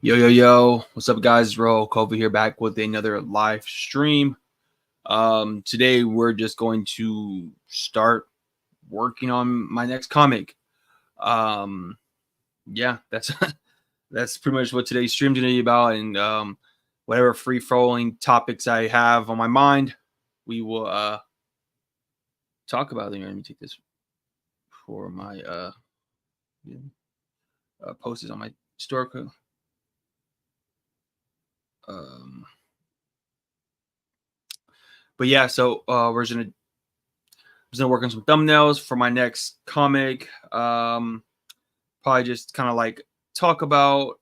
Yo, what's up, guys? Cova here, back with another live stream. Today we're just going to start working on my next comic. Yeah, that's that's pretty much what today's stream's gonna be about, and whatever free flowing topics I have on my mind, we will talk about them. Let me take this for my posts on my store. Um, but yeah, so we're gonna work on some thumbnails for my next comic. Probably just kind of like talk about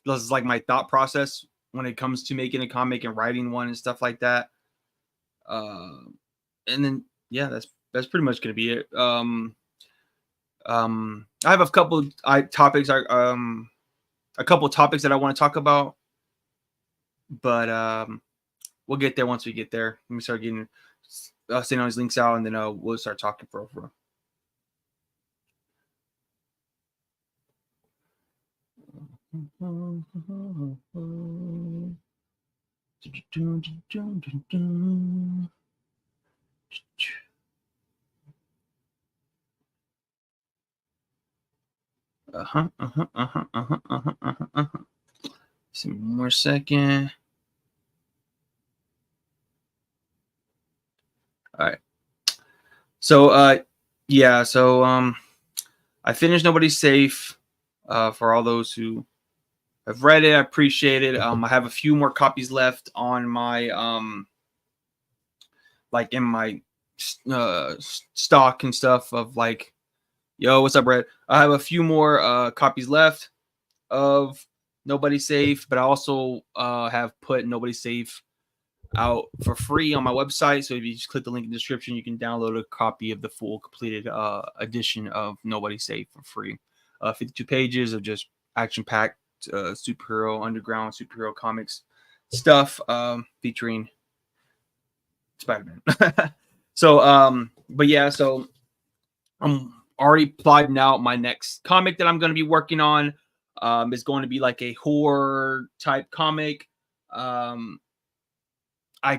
this is like my thought process when it comes to making a comic and writing one and stuff like that. And then yeah, that's pretty much gonna be it. I have a couple topics. A couple topics that I want to talk about, but we'll get there once we get there. Let me start getting sending all these links out, and then we'll start talking for over. Some more second. All right. So yeah, so I finished Nobody's Safe. For all those who have read it, I appreciate it. I have a few more copies left on my like in my stock and stuff of like, yo, what's up, Red? I have a few more copies left of Nobody's Safe, but I also have put Nobody's Safe out for free on my website. So if you just click the link in the description, you can download a copy of the full completed edition of Nobody's Safe for free. 52 pages of just action-packed superhero, underground superhero comics stuff featuring Spider-Man. So, but yeah, so I'm already plotting out my next comic that I'm going to be working on. It's going to be like a horror type comic. I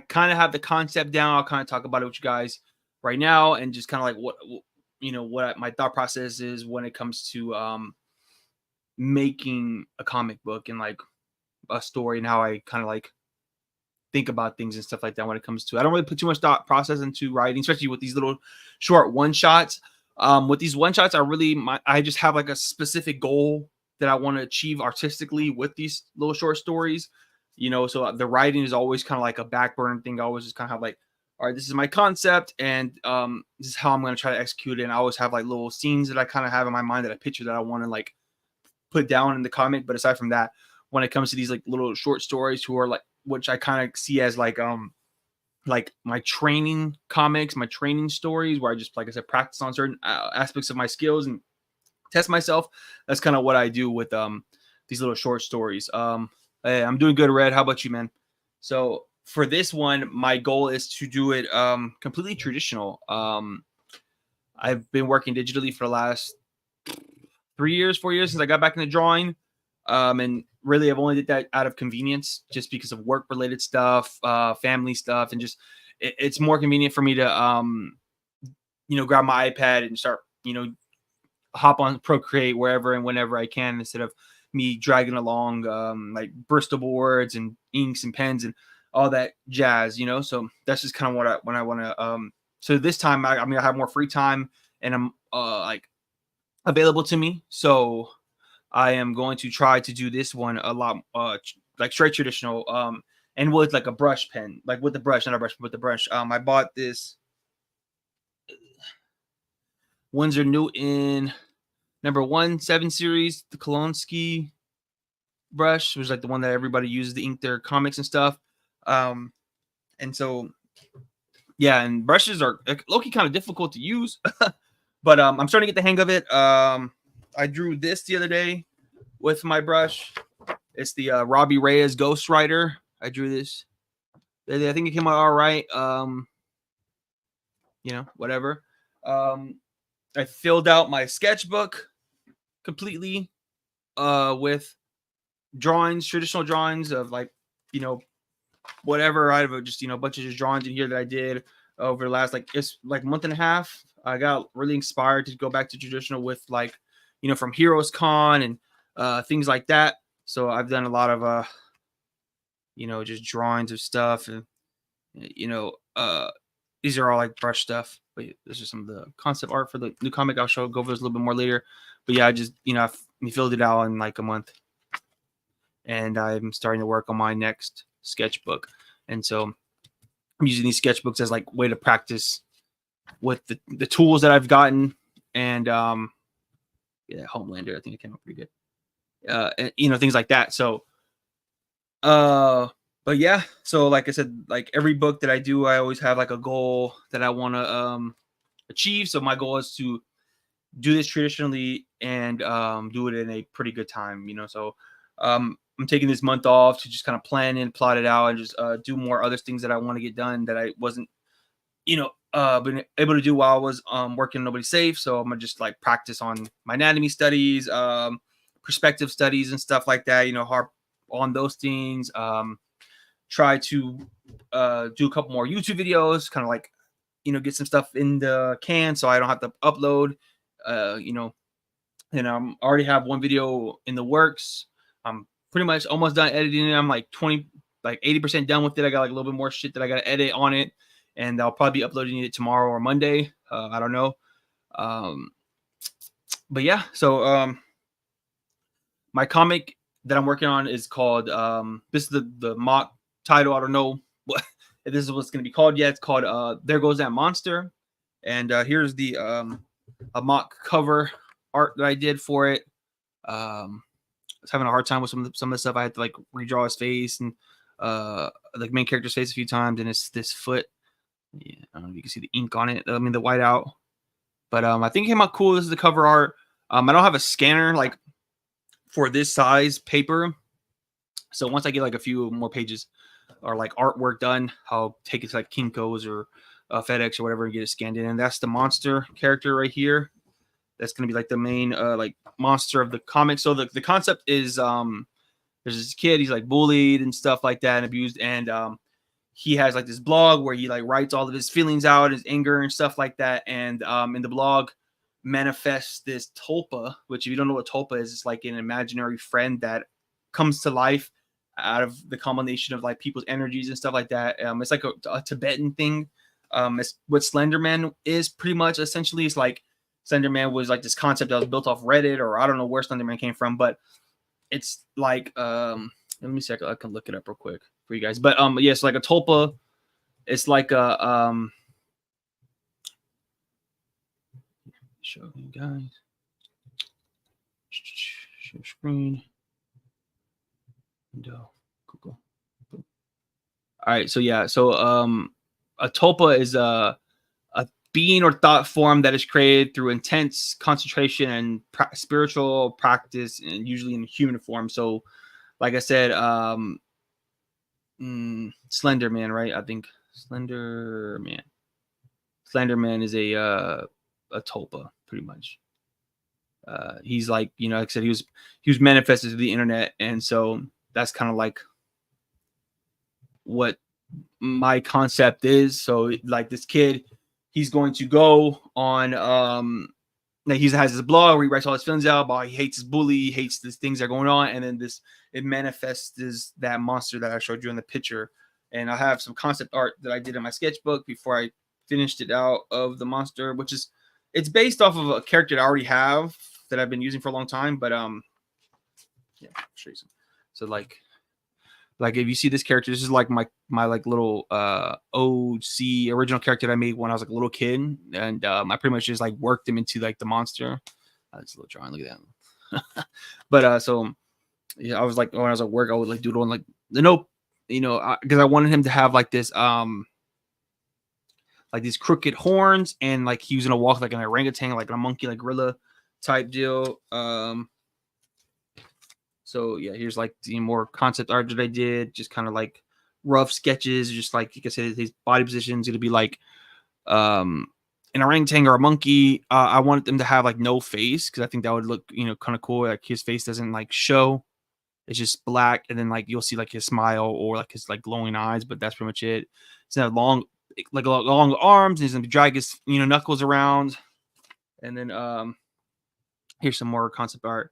kind of have the concept down. I'll kind of talk about it with you guys right now, and just kind of like what my thought process is when it comes to making a comic book and like a story, and how I kind of like think about things and stuff like that when it comes to. I don't really put too much thought process into writing, especially with these little short one shots. With these one shots, I just have like a specific goal that I want to achieve artistically with these little short stories. So the writing is always kind of like a back burner thing. I always just kind of have like, all right, this is my concept, and this is how I'm going to try to execute it. And I always have like little scenes that I kind of have in my mind that I picture that I want to like put down in the comic. But aside from that, when it comes to these like little short stories, who are like, which I kind of see as like my training comics, my training stories, where I just, like I said, practice on certain aspects of my skills and test myself. That's kind of what I do with these little short stories. Hey, I'm doing good, Red. How about you, man? So for this one, my goal is to do it completely traditional. I've been working digitally for the last 4 years since I got back into drawing. And really, I've only did that out of convenience, just because of work-related stuff, family stuff, and just it's more convenient for me to grab my iPad and start hop on Procreate wherever and whenever I can, instead of me dragging along like Bristol boards and inks and pens and all that jazz. So that's just kind of what I want to. So this time I have more free time, and I'm like available to me. So I am going to try to do this one a lot like straight traditional, and with like a brush pen, like with the brush, not a brush, but with the brush. I bought this Winsor Newton #17 series, the Kolonsky brush, which is like the one that everybody uses to ink their comics and stuff. And so, yeah, and brushes are low-key kind of difficult to use, but I'm starting to get the hang of it. I drew this the other day with my brush. It's the Robbie Reyes Ghost Rider. I drew this. I think it came out all right. Whatever. I filled out my sketchbook completely with drawings, traditional drawings of like, whatever. I have just, a bunch of just drawings in here that I did over the last it's like month and a half. I got really inspired to go back to traditional with like, from Heroes Con and things like that. So I've done a lot of just drawings of stuff, and these are all like brush stuff. But this is some of the concept art for the new comic. I'll go over this a little bit more later. But yeah, I just I've filled it out in like a month, and I'm starting to work on my next sketchbook. And so I'm using these sketchbooks as like way to practice with the tools that I've gotten. And yeah, Homelander, I think it came out pretty good. And, things like that. So but yeah, so like I said, like every book that I do, I always have like a goal that I want to achieve. So my goal is to do this traditionally and do it in a pretty good time, so I'm taking this month off to just kind of plan and plot it out and just do more other things that I want to get done that I wasn't been able to do while I was working Nobody's Safe. So I'm gonna just like practice on my anatomy studies, perspective studies and stuff like that, harp on those things. Try to do a couple more YouTube videos, kind of like get some stuff in the can so I don't have to upload. And I already have one video in the works. I'm pretty much almost done editing it. I'm like 80% done with it. I got like a little bit more shit that I got to edit on it, and I'll probably be uploading it tomorrow or Monday. I don't know. But yeah, so my comic that I'm working on is called this is the mock title. I don't know what if this is what's going to be called yet. It's called There Goes That Monster. And here's the a mock cover art that I did for it. I was having a hard time with some of the stuff. I had to like redraw his face and the main character's face a few times, and it's this foot. Yeah, I don't know if you can see the ink on it. I mean the whiteout. But I think it came out cool. This is the cover art. I don't have a scanner like for this size paper. So once I get like a few more pages or like artwork done, I'll take it to like Kinko's or FedEx or whatever and get it scanned in. And that's the monster character right here. That's going to be like the main like monster of the comic. So the concept is there's this kid, he's like bullied and stuff like that and abused. And he has like this blog where he like writes all of his feelings out, his anger and stuff like that. And in the blog manifests this tulpa, which if you don't know what tulpa is, it's like an imaginary friend that comes to life out of the combination of like people's energies and stuff like that. It's like a Tibetan thing. It's what Slenderman is pretty much. Essentially, it's like Slenderman was like this concept that was built off Reddit, or I don't know where Slenderman came from, but it's like let me see, I can look it up real quick for you guys. But yeah, it's like a tulpa. It's like a show you guys. Share screen. Window. Google. All right, so yeah, so a tulpa is a being or thought form that is created through intense concentration and spiritual practice, and usually in human form. So, like I said, Slenderman, right? I think Slenderman is a tulpa, pretty much. He's like, like I said, he was manifested to the internet, and so that's kind of like what my concept is. So, like this kid, he's going to go on he has his blog where he writes all his feelings out about he hates his bully, he hates these things that are going on, and then it manifests as that monster that I showed you in the picture. And I have some concept art that I did in my sketchbook before I finished it out of the monster, which is it's based off of a character that I already have that I've been using for a long time. But yeah, I'll show you some. So like if you see this character, this is like my like little OC original character that I made when I was like a little kid, and I pretty much just like worked him into like the monster. It's a little drawing, look at that. But so yeah, I was like when I was at work, I would like doodle on like the nope, because I wanted him to have like this like these crooked horns, and like he was gonna walk like an orangutan, like a monkey, like gorilla type deal. So yeah, here's like the more concept art that I did, just kind of like rough sketches, just like I said, his body position is gonna be like an orangutan or a monkey, I wanted them to have like no face because I think that would look, kind of cool. Like his face doesn't like show; it's just black, and then like you'll see like his smile or like his like glowing eyes, but that's pretty much it. It's gonna have long arms, and he's gonna drag his knuckles around, and then here's some more concept art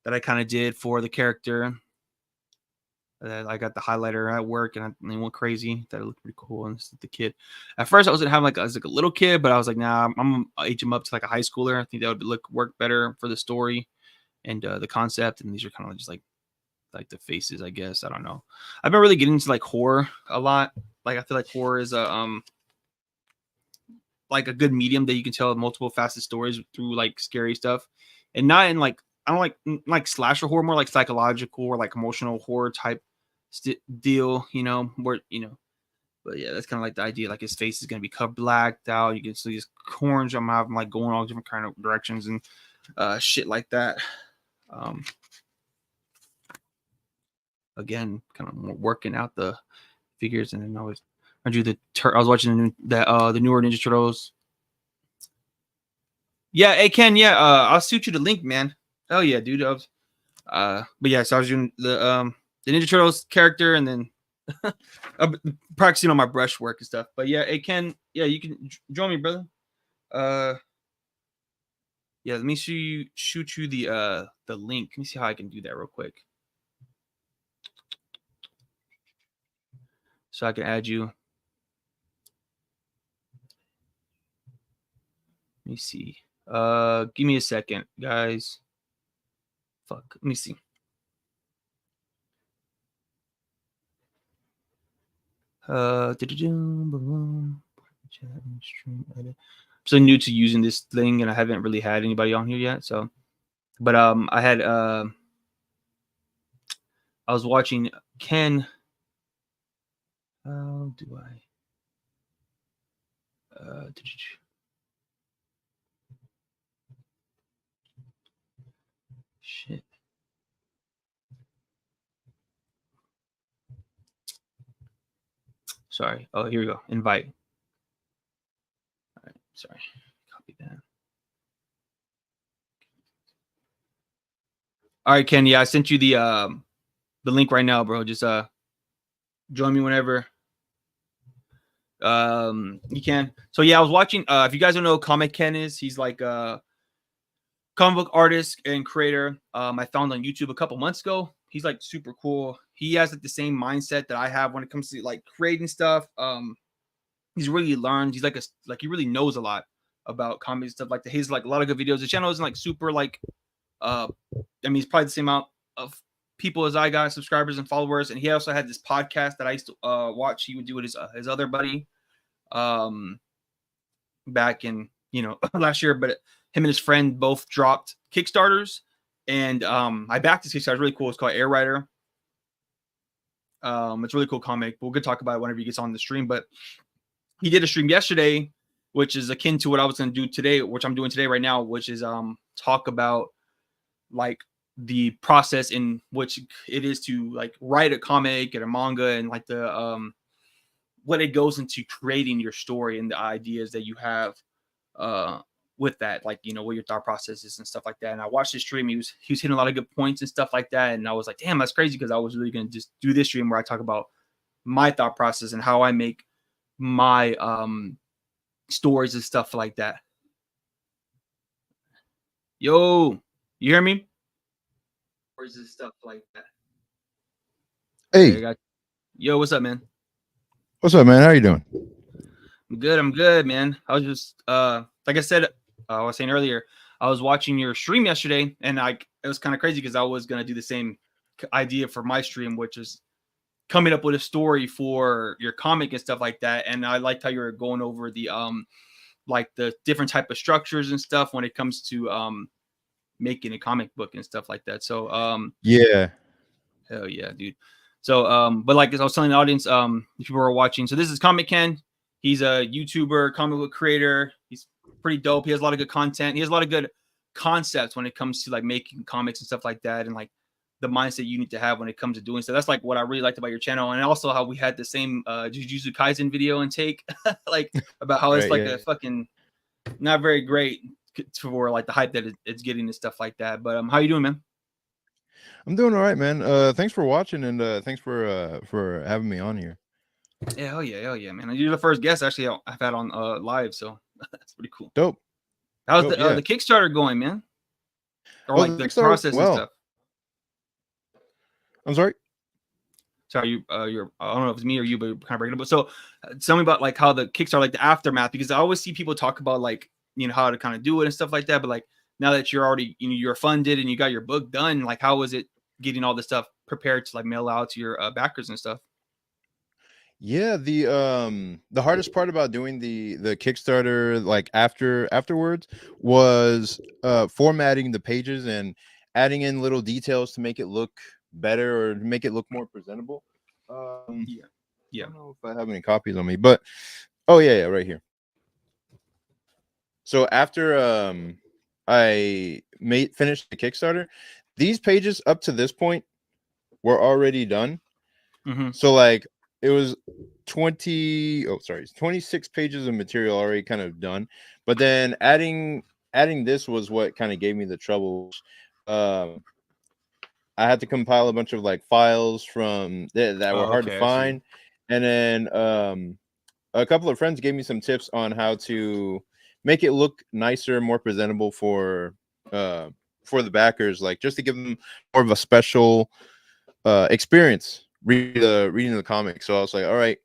that I kind of did for the character. I got the highlighter at work, and I went crazy. That looked pretty cool. And this is the kid. At first, I was gonna have like a little kid, but I was like, nah, I'm gonna age him up to like a high schooler. I think that would work better for the story and the concept. And these are kind of just like the faces, I guess. I don't know. I've been really getting into like horror a lot. Like I feel like horror is a like a good medium that you can tell multiple facet stories through like scary stuff, and not in like I don't like slasher horror, more like psychological or like emotional horror type deal, where But yeah, that's kind of like the idea. Like his face is gonna be cut blacked out. You can see his corns. I'm having like going all different kind of directions and shit like that. Again, kind of working out the figures, and then I drew I was watching the newer Ninja Turtles. Yeah, hey Ken, yeah, I'll shoot you the link, man. Oh yeah, dude. But yeah, so I was doing the Ninja Turtles character, and then I'm practicing on my brush work and stuff. But yeah, hey Ken, yeah, you can join me, brother. Yeah, let me shoot you the link. Let me see how I can do that real quick. So I can add you. Let me see. Give me a second, guys. Fuck. Let me see. I'm so new to using this thing, and I haven't really had anybody on here yet. So, but I had I was watching Ken. How do I? Shit. Sorry. Oh, here we go. Invite. All right. Sorry. Copy that. All right, Ken. Yeah, I sent you the link right now, bro. Just join me whenever you can. So yeah, I was watching. If you guys don't know who Comic Ken is, he's like a comic book artist and creator. I found on YouTube a couple months ago. He's like super cool. He has like the same mindset that I have when it comes to like creating stuff. He's really learned. He's like he really knows a lot about comics and stuff like that. He's like a lot of good videos. The channel isn't like super like I mean, he's probably the same amount of people as I got, subscribers and followers. And he also had this podcast that I used to watch. He would do with his other buddy back in last year, but him and his friend both dropped Kickstarters, and I backed this Kickstarter. It's really cool. It's called Air Rider. It's a really cool comic. We'll get talk about it whenever he gets on the stream. But he did a stream yesterday, which is akin to what I was going to do today, which I'm doing today right now, which is talk about like the process in which it is to like write a comic and a manga, and like the what it goes into creating your story and the ideas that you have with that, like what your thought process is and stuff like that. And I watched his stream. He was hitting a lot of good points and stuff like that. And I was like, damn, that's crazy, because I was really gonna just do this stream where I talk about my thought process and how I make my stories and stuff like that. Yo, you hear me? Stories and stuff like that. Hey, okay, yo, what's up, man? What's up, man? How you doing? I'm good, man. I was just like I said, I was saying earlier, I was watching your stream yesterday, and it was kind of crazy because I was gonna do the same idea for my stream, which is coming up with a story for your comic and stuff like that. And I liked how you were going over the like the different type of structures and stuff when it comes to making a comic book and stuff like that. So yeah, hell yeah, dude. So but like as I was telling the audience, if you were watching, so this is Comic Ken. He's a YouTuber, comic book creator. He's pretty dope. He has a lot of good content. He has a lot of good concepts when it comes to like making comics and stuff like that, and like the mindset you need to have when it comes to doing so. That's like what I really liked about your channel, and also how we had the same Jujutsu Kaisen video and take like about how it's like a fucking not very great for like the hype that it's getting and stuff like that. But how you doing, man? I'm doing all right, man. Thanks for watching and thanks for having me on here. Yeah, hell yeah, man. You're the first guest actually I've had on live, so that's pretty cool. Dope. How's Dope, yeah. the Kickstarter going, man? Or Oh, like the the Kickstarter process and well. stuff. I'm sorry. Sorry, you're I don't know if it's me or you, but you're kind of breaking up. But so, tell me about like how the Kickstarter, like the aftermath, because I always see people talk about like how to kind of do it and stuff like that. But like now that you're already you're funded and you got your book done, like how was it getting all this stuff prepared to like mail out to your backers and stuff? Yeah, the hardest part about doing the Kickstarter like afterwards was formatting the pages and adding in little details to make it look better or make it look more presentable. Yeah, I yeah. don't know if I have any copies on me, but oh yeah, right here. So after I finished the Kickstarter, these pages up to this point were already done. Mm-hmm. So like it was 26 pages of material already kind of done. But then adding this was what kind of gave me the trouble. I had to compile a bunch of like files from that were Oh, hard to okay, I see. find. And then a couple of friends gave me some tips on how to make it look nicer, more presentable for the backers, like just to give them more of a special experience reading the comic. So I was like, all right,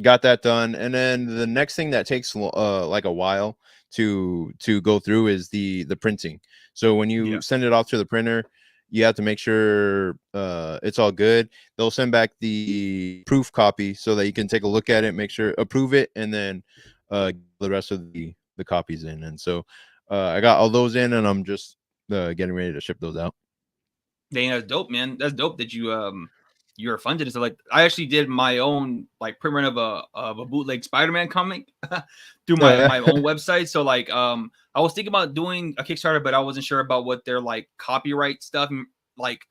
got that done. And then the next thing that takes like a while to go through is the printing. So when you Yeah. send it off to the printer, you have to make sure it's all good. They'll send back the proof copy so that you can take a look at it, make sure approve it, and then the rest of the copies in. And so I got all those in, and I'm just getting ready to ship those out. Dang, that's dope, man. That's dope that you're funded and stuff. Like I actually did my own like print run of a bootleg Spider-Man comic through Oh my yeah. own website. So like I was thinking about doing a Kickstarter, but I wasn't sure about what their like copyright stuff like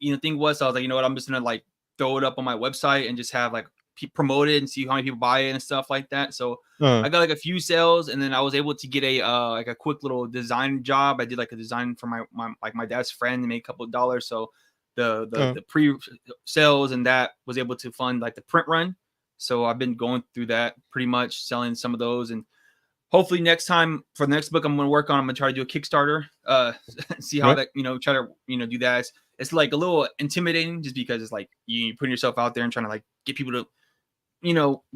thing was. So I was like, you know what, I'm just gonna like throw it up on my website and just have like promote it and see how many people buy it and stuff like that. So I got like a few sales, and then I was able to get a like a quick little design job. I did like a design for my dad's friend and made a couple of dollars. So the pre sales and that was able to fund like the print run. So I've been going through that pretty much, selling some of those, and hopefully next time for the next book I'm going to work on, I'm going to try to do a Kickstarter, see how Right. that, try to, do that. It's like a little intimidating just because it's like you putting yourself out there and trying to like get people to,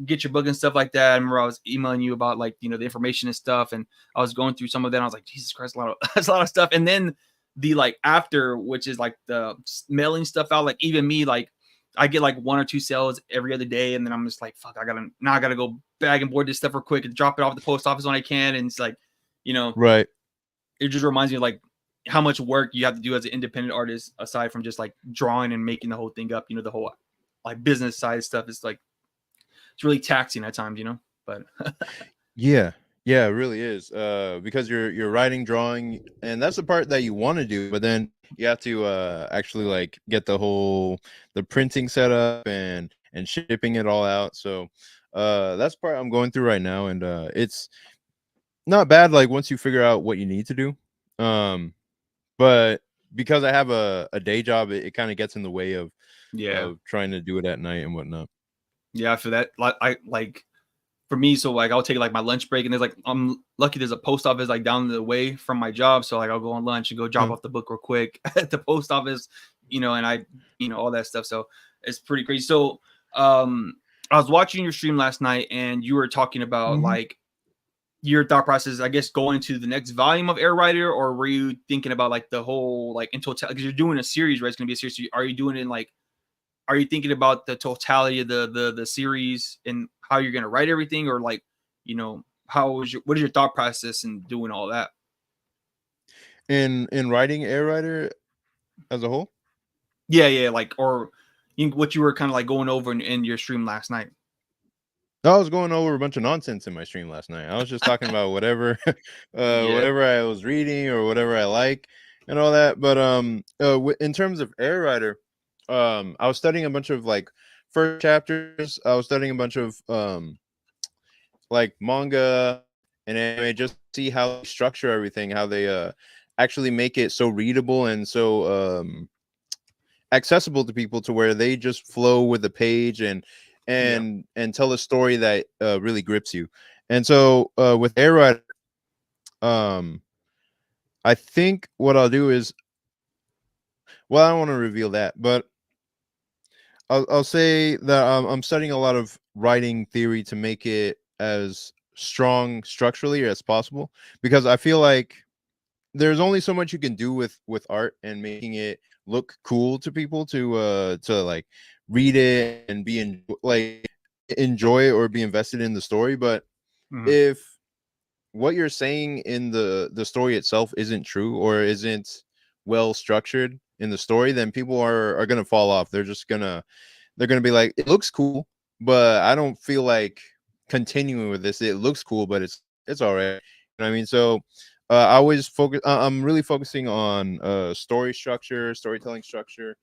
get your book and stuff like that. I remember I was emailing you about like, the information and stuff. And I was going through some of that. And I was like, Jesus Christ, that's a lot of stuff. And then the like after, which is like the mailing stuff out, like even me, like I get like 1 or 2 sales every other day. And then I'm just like, fuck, I gotta go bag and board this stuff real quick and drop it off at the post office when I can. And it's like, Right. it just reminds me of like how much work you have to do as an independent artist aside from just like drawing and making the whole thing up. The whole like business side stuff is like it's really taxing at times. But Yeah. Yeah, it really is. Because you're writing, drawing, and that's the part that you want to do, but then you have to actually like get the printing set up and shipping it all out. So that's part I'm going through right now, and it's not bad like once you figure out what you need to do. But because I have a day job, it kind of gets in the way of yeah, trying to do it at night and whatnot. yeah, for that, like I like for me, so like I'll take like my lunch break, and there's like I'm lucky there's a post office like down the way from my job, so like I'll go on lunch and go drop off the book real quick at the post office, and I all that stuff. So it's pretty crazy. So I was watching your stream last night, and you were talking about like your thought process, I guess, going to the next volume of Air Rider, or were you thinking about like the whole like in total? Because you're doing a series, right? It's gonna be a series. So are you doing it in like? Are you thinking about the totality of the series and how you're gonna write everything, or like, what is your thought process in doing all that? In writing Air Rider as a whole. Yeah, like or what you were kind of like going over in your stream last night. I was going over a bunch of nonsense in my stream last night. I was just talking about whatever, Yeah. whatever I was reading or whatever I like and all that. But in terms of Air Rider, I was studying a bunch of like first chapters. I was studying a bunch of like manga in anime, just see how they structure everything, how they actually make it so readable and so accessible to people, to where they just flow with the page and Yeah. tell a story that really grips you. And so with Air Rider, um I think what I'll do is, well, I don't want to reveal that, but I'll say that I'm studying a lot of writing theory to make it as strong structurally as possible, because I feel like there's only so much you can do with art and making it look cool to people, to like read it and like enjoy it or be invested in the story. But Mhm. if what you're saying in the story itself isn't true or isn't well structured in the story, then people are gonna fall off. They're gonna be like, it looks cool, but I don't feel like continuing with this. It looks cool, but it's all right. You know what I mean? So I always focus. I'm really focusing on story structure, storytelling structure,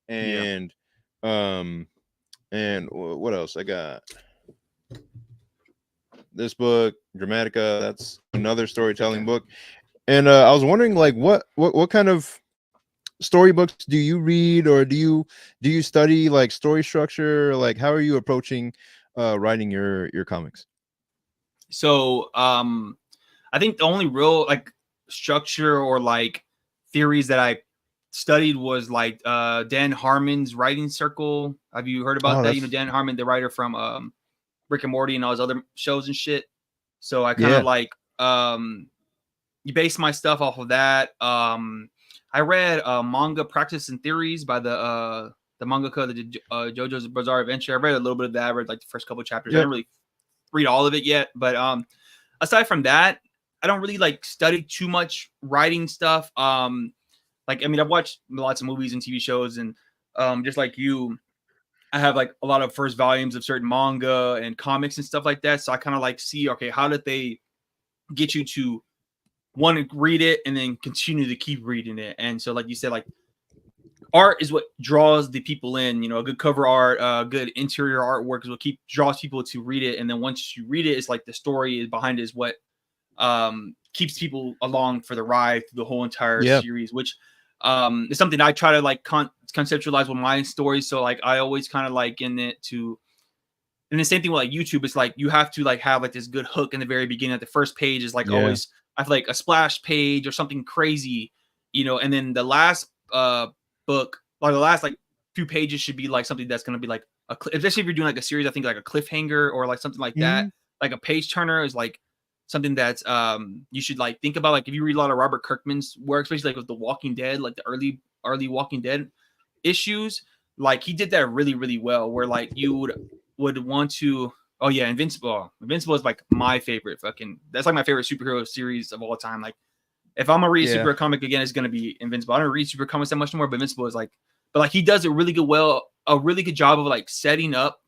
Yeah. and um what else? I got this book, Dramatica. That's another storytelling Okay. book. And I was wondering, like, what kind of storybooks do you read, or do you study like story structure? Like, how are you approaching writing your comics? So I think the only real like structure or like theories that I studied was like Dan Harmon's writing circle. Have you heard about Oh, that? You know, that's Dan Harmon, the writer from Rick and Morty and all his other shows and shit. So I kind of yeah. like you base my stuff off of that. I read Manga Practice and Theories by the mangaka that did JoJo's Bizarre Adventure. I read a little bit of that. I read like the first couple chapters. I Yep. didn't really read all of it yet, but aside from that, I don't really like study too much writing stuff. Like I mean, I've watched lots of movies and TV shows, and just like you, I have like a lot of first volumes of certain manga and comics and stuff like that. So I kind of like see, okay, how did they get you to want to read it and then continue to keep reading it? And so, like you said, like art is what draws the people in. You know, a good cover art, good interior artwork is what draws people to read it. And then once you read it, it's like the story behind it is what keeps people along for the ride through the whole entire Yeah. series, which is something I try to like conceptualize with my stories. So like I always kind of like in it to, and the same thing with like YouTube. It's like you have to like have like this good hook in the very beginning. At the first page is like Yeah. always I feel like a splash page or something crazy, you know. And then the last book, or the last like few pages should be like something that's gonna be like especially if you're doing like a series. I think like a cliffhanger or like something like that. Mhm. Like a page turner is like something that's you should like think about. Like if you read a lot of Robert Kirkman's work, especially like with The Walking Dead, like the early Walking Dead issues, like he did that really really well. Where like you would want to. Oh yeah, Invincible. Invincible is like my favorite fucking. That's like my favorite superhero series of all time. Like if I'm gonna read a Yeah. superhero comic again, it's gonna be Invincible. I don't read super comics that much more, but Invincible is like. But like he does a really good job of like setting up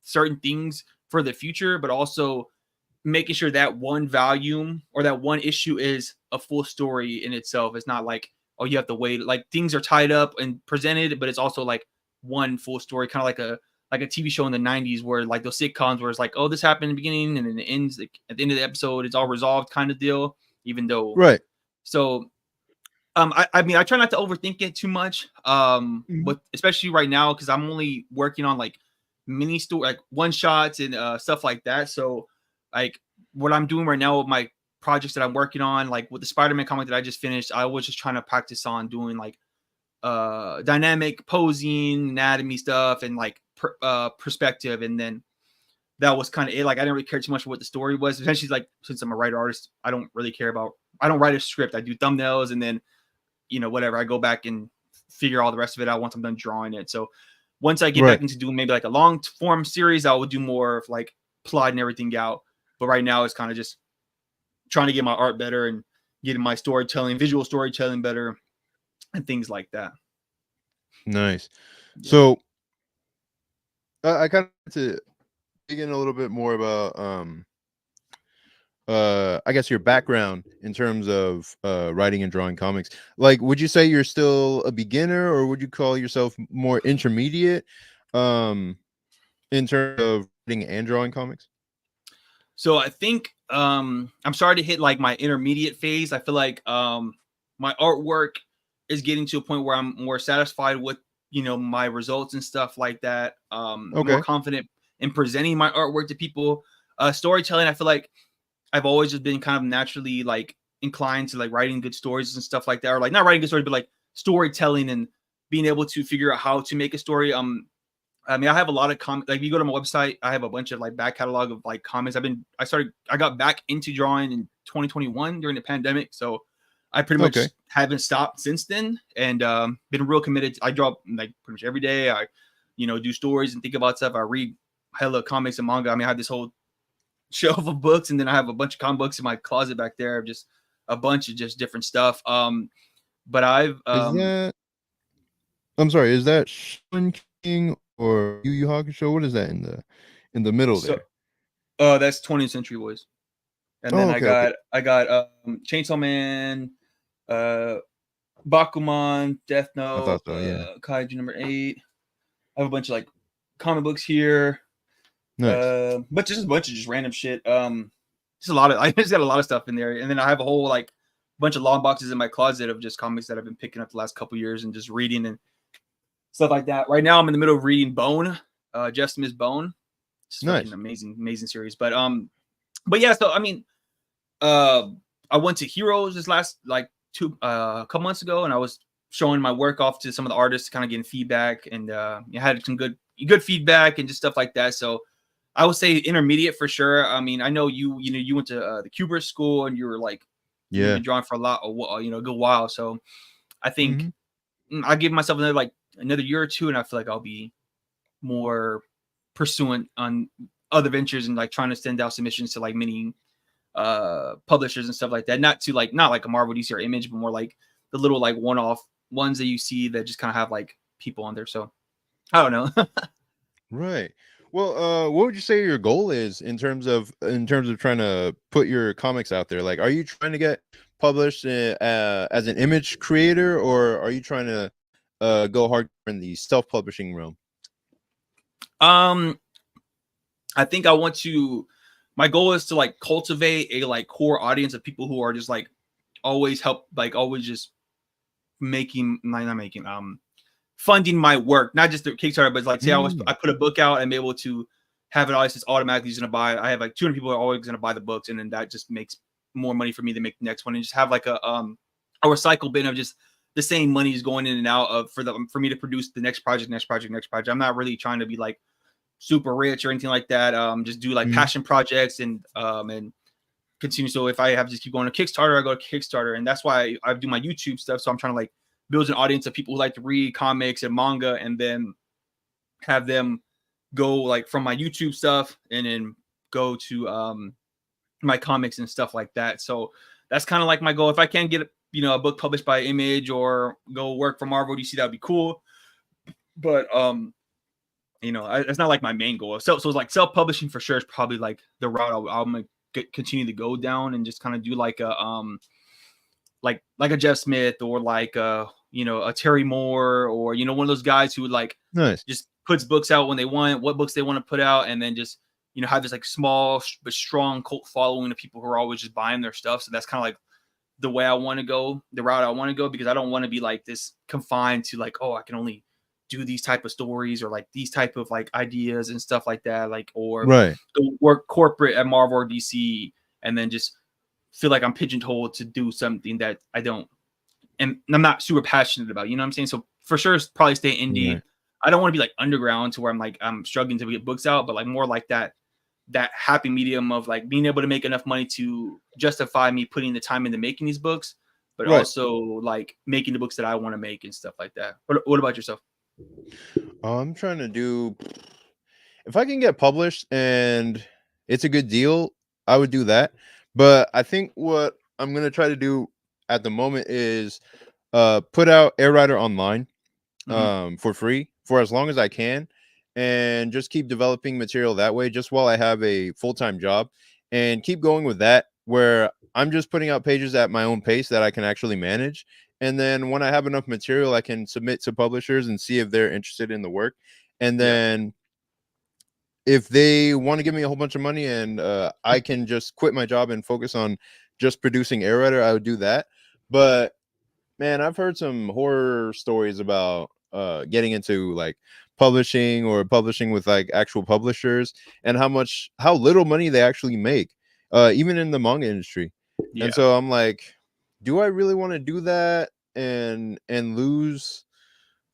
certain things for the future, but also making sure that one volume or that one issue is a full story in itself. It's not like, oh, you have to wait. Like things are tied up and presented, but it's also like one full story, kind of like a TV show in the 90s where like those sitcoms where it's like, oh, this happened in the beginning and then it ends like, at the end of the episode, it's all resolved kind of deal, even though Right. so I mean I try not to overthink it too much. Mhm. But especially right now, because I'm only working on like mini story like one shots and stuff like that. So like what I'm doing right now with my projects that I'm working on, like with the Spider-Man comic that I just finished, I was just trying to practice on doing like dynamic posing, anatomy stuff, and like perspective. And then that was kind of it. Like I didn't really care too much for what the story was. Essentially, like since I'm a writer artist, I don't really care about. I don't write a script. I do thumbnails, and then whatever. I go back and figure all the rest of it out once I'm done drawing it. So once I get back Right. into doing maybe like a long form series, I will do more of like plotting everything out. But right now, it's kind of just trying to get my art better and getting my storytelling, visual storytelling better, and things like that. Nice. Yeah. So I kind of to dig in a little bit more about I guess your background in terms of writing and drawing comics. Like, would you say you're still a beginner, or would you call yourself more intermediate um in terms of writing and drawing comics? So I think I'm starting to hit like my intermediate phase. I feel like my artwork is getting to a point where I'm more satisfied with, my results and stuff like that. More Okay. confident in presenting my artwork to people. Storytelling, I feel like I've always just been kind of naturally like inclined to like writing good stories and stuff like that, or like not writing good stories, but like storytelling and being able to figure out how to make a story. I mean, I have a lot of like you go to my website, I have a bunch of like back catalog of like comics. I got back into drawing in 2021 during the pandemic. So I pretty Okay. much haven't stopped since then, and been real committed. I draw like pretty much every day. I, do stories and think about stuff. I read hella comics and manga. I mean, I have this whole shelf of books, and then I have a bunch of comic books in my closet back there, just a bunch of just different stuff. But I've Is that I'm sorry, is that Shaman King or Yu Yu Hakusho? What is that in the middle so there? that's 20th Century Boys. And Oh, then okay, okay. I got Chainsaw Man, uh Bakuman, Death I Note, thought so, yeah. Kaiju number 8. I have a bunch of like comic books here, Nice. but just a bunch of just random shit. Just a lot of I just got a lot of stuff in there, and then I have a whole like bunch of long boxes in my closet of just comics that I've been picking up the last couple years and just reading and stuff like that. Right now, I'm in the middle of reading Bone, Just Miss Bone. It's fucking Nice. amazing, amazing series. But yeah. So I mean, uh, I went to Heroes this last like a couple months ago, and I was showing my work off to some of the artists, kind of getting feedback, and I had some good feedback and just stuff like that. So I would say intermediate for sure. I mean, I know you went to the Kubrick school, and you were like you've Yeah. been drawing for a good while. So I think Mhm. I give myself another year or two, and I feel like I'll be more pursuant on other ventures and like trying to send out submissions to like many publishers and stuff like that. Not like a Marvel, DC, or Image, but more like the little like one-off ones that you see that just kind of have like people on there. So I don't know. Right. Well, what would you say your goal is in terms of trying to put your comics out there? Like, are you trying to get published as an image creator, or are you trying to go hard in the self-publishing realm? um, I think I want to. My goal is to like cultivate a like core audience of people who are just like always just making not making funding my work, not just through Kickstarter, but like say Mm, I put a book out and I'm able to have an audience that's automatically just gonna buy. I have like 200 people are always gonna buy the books, and then that just makes more money for me to make the next one, and just have like a recycle bin of just the same money is going in and out of for me to produce the next project, next project, next project. I'm not really trying to be like super rich or anything like that. Just do like mhm. passion projects and continue. So if I have to just keep going to Kickstarter, I go to Kickstarter, and that's why I do my YouTube stuff. So I'm trying to like build an audience of people who like to read comics and manga, and then have them go like from my YouTube stuff and then go to my comics and stuff like that. So that's kind of like my goal. If I can get a book published by Image or go work for Marvel DC, that would be cool. But it's not like my main goal. So it's like self publishing for sure is probably like the route I'm gonna continue to go down, and just kind of do like a like a Jeff Smith, or like a Terry Moore, or one of those guys who like Nice. just puts books out when they want what books they want to put out, and then just have this like small but strong cult following of people who are always just buying their stuff. So that's kind of like the way I want to go, the route I want to go, because I don't want to be like this confined to like, oh, I can only do these type of stories or like these type of like ideas and stuff like that, like, or Right. go work corporate at Marvel or DC, and then just feel like I'm pigeonholed to do something that I don't, and I'm not super passionate about. You know what I'm saying? So for sure, probably stay indie. Right. I don't want to be like underground to where I'm struggling to get books out, but like more like that happy medium of like being able to make enough money to justify me putting the time into making these books, but Right. also like making the books that I want to make and stuff like that. What about yourself? I'm trying to do if I can get published and it's a good deal, I would do that. But I think what I'm gonna try to do at the moment is put out Air Rider online Hmm. for free for as long as I can, and just keep developing material that way just while I have a full-time job, and keep going with that where I'm just putting out pages at my own pace that I can actually manage. And then when I have enough material, I can submit to publishers and see if they're interested in the work. And Yeah. then if they want to give me a whole bunch of money and I can just quit my job and focus on just producing air writer, I would do that. But man, I've heard some horror stories about getting into like publishing or publishing with like actual publishers, and how little money they actually make, even in the manga industry. Yeah. And so I'm like, do I really want to do that and lose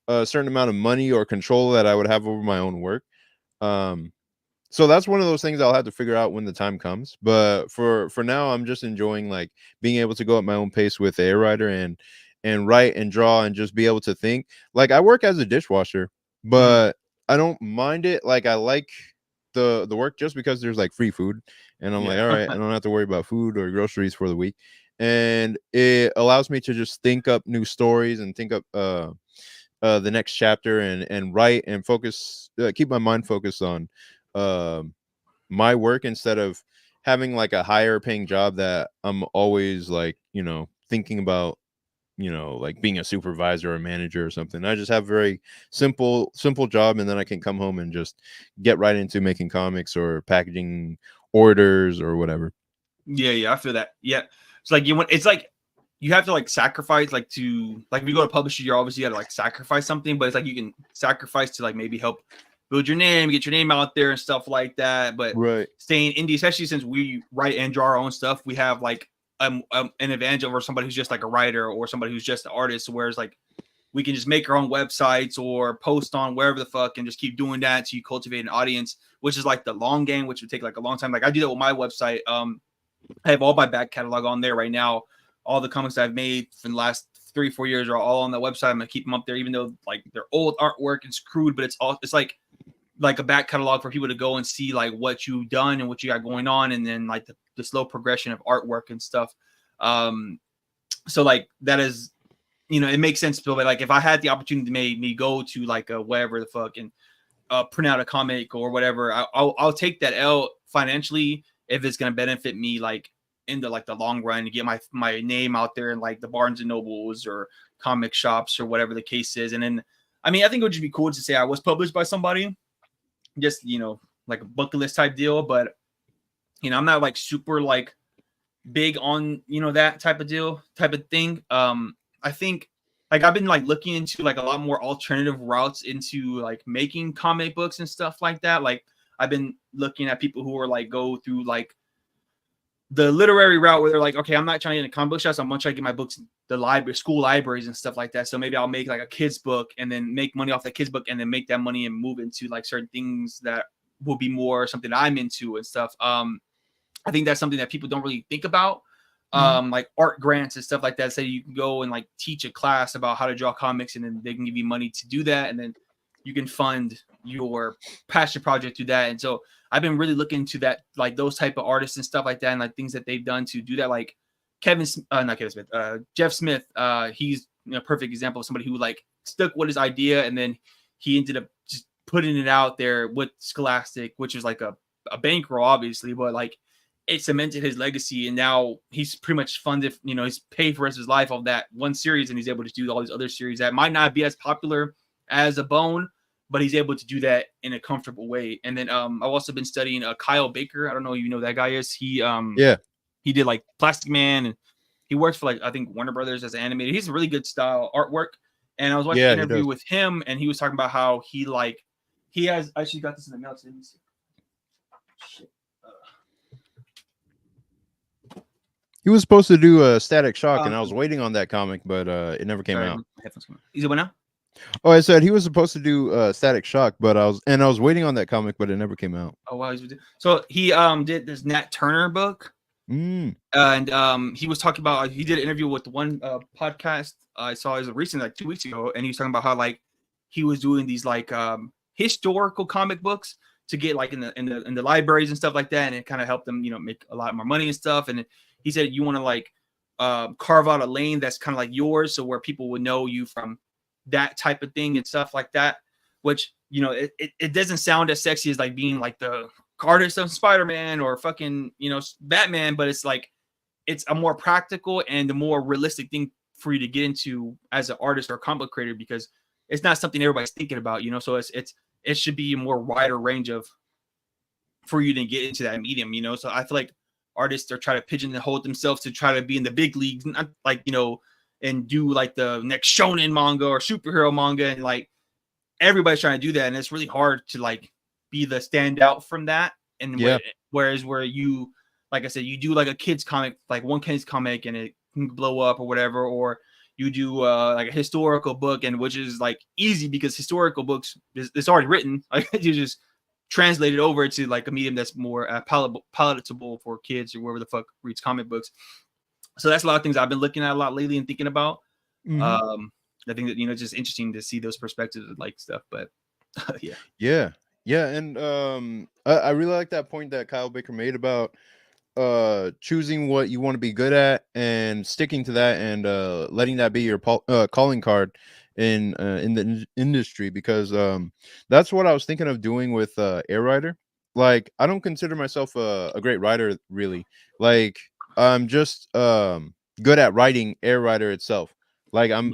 a certain amount of money or control that I would have over my own work? Um, so that's one of those things I'll have to figure out when the time comes. But for now, I'm just enjoying like being able to go at my own pace with Air Writer and write and draw and just be able to think. Like I work as a dishwasher, but I don't mind it. Like I like the work just because there's like free food, and I'm like, all right, I don't have to worry about food or groceries for the week, and it allows me to just think up new stories and think up the next chapter and write and focus, keep my mind focused on my work instead of having like a higher paying job that I'm always like, thinking about, like being a supervisor or a manager or something. I just have a very simple job, and then I can come home and just get right into making comics or packaging orders or whatever. Yeah, I feel that. Yeah, it's like it's like you have to like sacrifice, like to like if you go to publisher, you're obviously got to like sacrifice something, but it's like you can sacrifice to like maybe help build your name, get your name out there and stuff like that. But right, staying indie, especially since we write and draw our own stuff, we have like an advantage over somebody who's just like a writer or somebody who's just an artist. Whereas like we can just make our own websites or post on wherever the fuck and just keep doing that until you cultivate an audience, which is like the long game, which would take like a long time. Like I do that with my website. I have all my back catalog on there right now. All the comics I've made for the last 3-4 years are all on the website. I'm gonna keep them up there, even though like they're old artwork and screwed, but it's like a back catalog for people to go and see like what you've done and what you got going on, and then like the slow progression of artwork and stuff. So like that is, it makes sense to, but like if I had the opportunity to make me go to like a whatever the fuck and print out a comic or whatever, I'll take that L financially if it's gonna benefit me like in the like the long run to get my name out there in like the Barnes and Nobles or comic shops or whatever the case is. And then I mean I think it would just be cool to say I was published by somebody, just like a bucket list type deal. But I'm not like super like big on that type of thing. I think like I've been like looking into like a lot more alternative routes into like making comic books and stuff like that. Like I've been looking at people who are like go through like the literary route where they're like, okay, I'm not trying to get in comic book shops. I'm trying to get my books in the library, school libraries and stuff like that. So maybe I'll make like a kid's book and then make money off that kid's book and then make that money and move into like certain things that will be more something I'm into and stuff. I think that's something that people don't really think about. Like art grants and stuff like that. Say you can go and like teach a class about how to draw comics, and then they can give you money to do that, and then you can fund your passion project through that. And so I've been really looking into that, like those type of artists and stuff like that, and like things that they've done to do that. Like Jeff Smith. He's a perfect example of somebody who like stuck with his idea, and then he ended up just putting it out there with Scholastic, which is like a bankroll, obviously, but like it cemented his legacy, and now he's pretty much funded, he's paid for the rest of his life of that one series, and he's able to do all these other series that might not be as popular as a Bone, but he's able to do that in a comfortable way. And then I've also been studying Kyle Baker. I don't know if you know who that guy is. He did like Plastic Man, and he works for like I think Warner Brothers as an animator. He's a really good style artwork. And I was watching an interview with him, and he was talking about how he has I actually got this in the mail. Let me see. Shit. He was supposed to do a Static Shock, and I was waiting on that comic, but it never came out. Is it what now? Oh, I said he was supposed to do Static Shock, but I was waiting on that comic, but it never came out. Oh wow! So he did this Nat Turner book, and he was talking about he did an interview with one podcast I saw as recent like 2 weeks ago, and he was talking about how like he was doing these like historical comic books to get like in the libraries and stuff like that, and it kind of helped them make a lot more money and stuff. And he said you want to like carve out a lane that's kind of like yours, so where people would know you from that type of thing and stuff like that, which it doesn't sound as sexy as like being like the artist of Spider-Man or fucking Batman, but it's like it's a more practical and a more realistic thing for you to get into as an artist or comic creator, because it's not something everybody's thinking about, so it should be a more wider range of for you to get into that medium, you know. So I feel like artists are trying to pigeonhole themselves to try to be in the big leagues, not like, you know, and do like the next shonen manga or superhero manga, and like everybody's trying to do that, and it's really hard to like be the standout from that. And Yeah. whereas where you, like I said, you do like a kid's comic, like one kid's comic, and it can blow up or whatever, or you do like a historical book, and which is like easy because historical books it's already written. Like you just translate it over to like a medium that's more palatable for kids or whoever the fuck reads comic books. So that's a lot of things I've been looking at a lot lately and thinking about. Mm-hmm. I think that, you know, it's just interesting to see those perspectives of like stuff. But yeah, Yeah. Yeah. And I really like that point that Kyle Baker made about choosing what you want to be good at and sticking to that, and letting that be your calling card in the industry, because that's what I was thinking of doing with air writer. Like, I don't consider myself a great writer, really. Like, I'm just good at writing air writer itself. Like, yeah,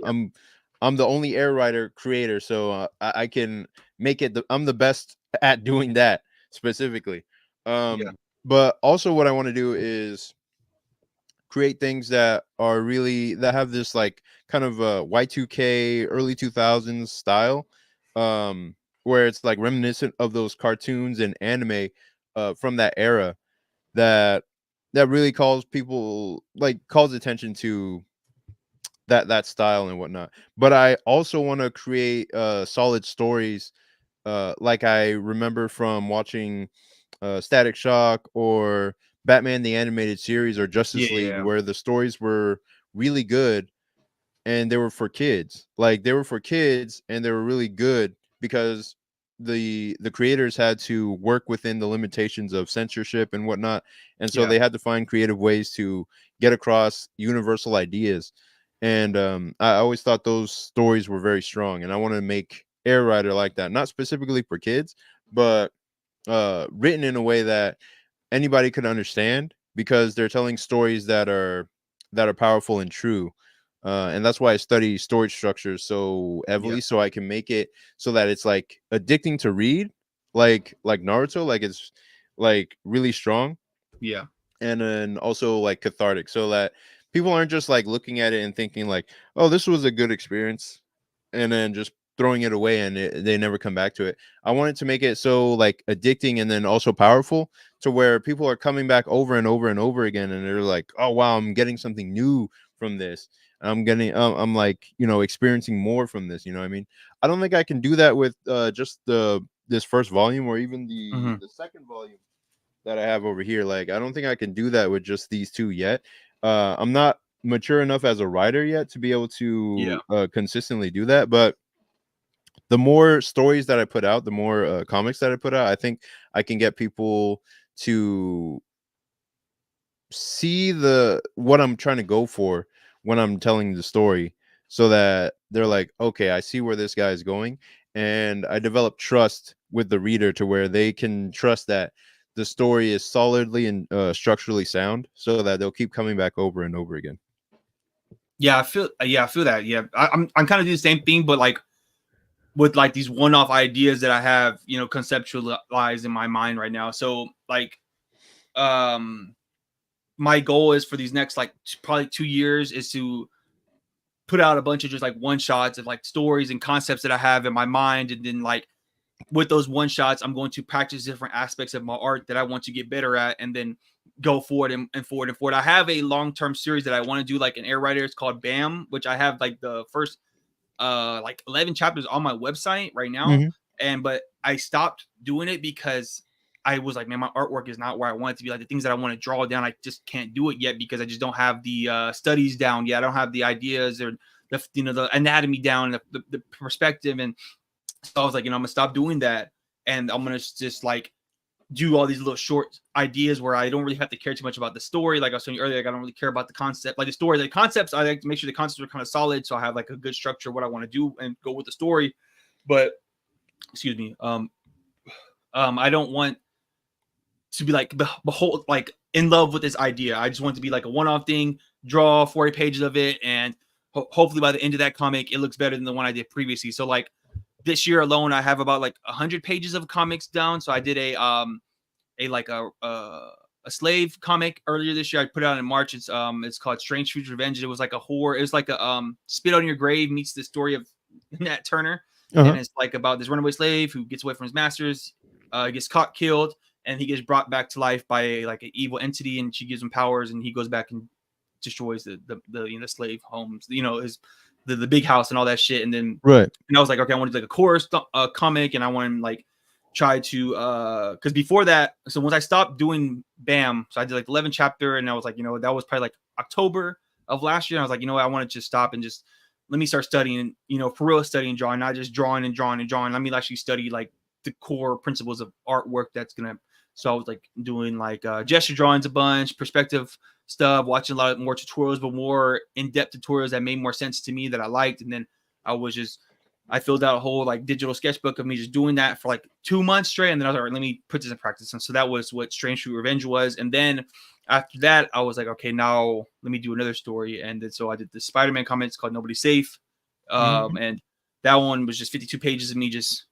I'm the only air writer creator, so I can make it I'm the best at doing that specifically. yeah, But also what I want to do is create things that are really that have this like kind of Y2K early 2000s style, where it's like reminiscent of those cartoons and anime from that era, that really calls attention to that style and whatnot. But I also want to create solid stories, like I remember from watching Static Shock or Batman the Animated Series or Justice League, yeah, where the stories were really good and they were for kids. Like, they were for kids and they were really good because the creators had to work within the limitations of censorship and whatnot, and so yeah, they had to find creative ways to get across universal ideas. And I always thought those stories were very strong, and I want to make Air Rider like that, not specifically for kids, but written in a way that anybody could understand, because they're telling stories that are powerful and true. And that's why I study story structures so yeah, heavily, so I can make it so that it's like addicting to read, like Naruto, like it's like really strong, yeah, and then also like cathartic, so that people aren't just like looking at it and thinking like, oh, this was a good experience, and then just throwing it away and they never come back to it. I wanted to make it so like addicting and then also powerful, to where people are coming back over and over and over again, and they're like, oh wow, I'm getting something new from this. I'm like, you know, experiencing more from this, you know what I mean? I don't think I can do that with just the this first volume, or even hmm, the second volume that I have over here. Like, I don't think I can do that with just these two yet. I'm not mature enough as a writer yet to be able yeah, to consistently do that. But the more stories that I put out, the more comics that I put out, I think I can get people to see the what I'm trying to go for when I'm telling the story, so that they're like, okay, I see where this guy is going, and I develop trust with the reader to where they can trust that the story is solidly and structurally sound, so that they'll keep coming back over and over again. yeah. I feel that. Yeah, I'm kind of doing the same thing, but like with like these one-off ideas that I have, you know, conceptualized in my mind right now. So like, um, my goal is for these next like probably 2 years is to put out a bunch of just like one shots of like stories and concepts that I have in my mind, and then like with those one shots, I'm going to practice different aspects of my art that I want to get better at, and then go forward and forward and forward. I have a long-term series that I want to do like an air writer. It's called BAM, which I have like the first like 11 chapters on my website right now. Hmm. And but I stopped doing it because I was like, man, my artwork is not where I want it to be. Like the things that I want to draw down, I just can't do it yet because I just don't have the studies down yet. I don't have the ideas or the, you know, the anatomy down, the perspective. And so I was like, you know, I'm gonna stop doing that, and I'm gonna just like do all these little short ideas where I don't really have to care too much about the story. Like I was saying earlier, like I don't really care about the concept, like the story, the concepts. I like to make sure the concepts are kind of solid, so I have like a good structure of what I want to do and go with the story. But excuse me, I don't want to be like behold, like in love with this idea. I just want it to be like a one-off thing. Draw 40 pages of it, and hopefully by the end of that comic, it looks better than the one I did previously. So like this year alone, I have about like 100 pages of comics down. So I did a slave comic earlier this year. I put it out in March. It's called Strange Fruits Revenge. It was like a horror. It was like a Spit on Your Grave meets the story of Nat Turner, and it's like about this runaway slave who gets away from his masters, gets caught, killed, and he gets brought back to life by like an evil entity, and she gives him powers, and he goes back and destroys the slave homes, his the big house and all that shit. And then and I was like, okay, I wanted like a chorus comic, and I wanted to like try to because before that, so once I stopped doing BAM, so I did like 11 chapter, and I was like, that was probably like October of last year. And I was like, what, I wanted to stop and just let me start studying, for real, studying drawing, not just drawing and drawing and drawing. Let me actually study like the core principles of artwork that's gonna. So I was like doing like gesture drawings a bunch, perspective stuff, watching a lot more tutorials, but more in-depth tutorials that made more sense to me that I liked. And then I filled out a whole like digital sketchbook of me just doing that for like 2 months straight. And then I was like, all right, let me put this in practice. And so that was what Strange Fruit Revenge was. And then after that, I was like, okay, now let me do another story. And then so I did the Spider-Man comics called Nobody's Safe. And that one was just 52 pages of me just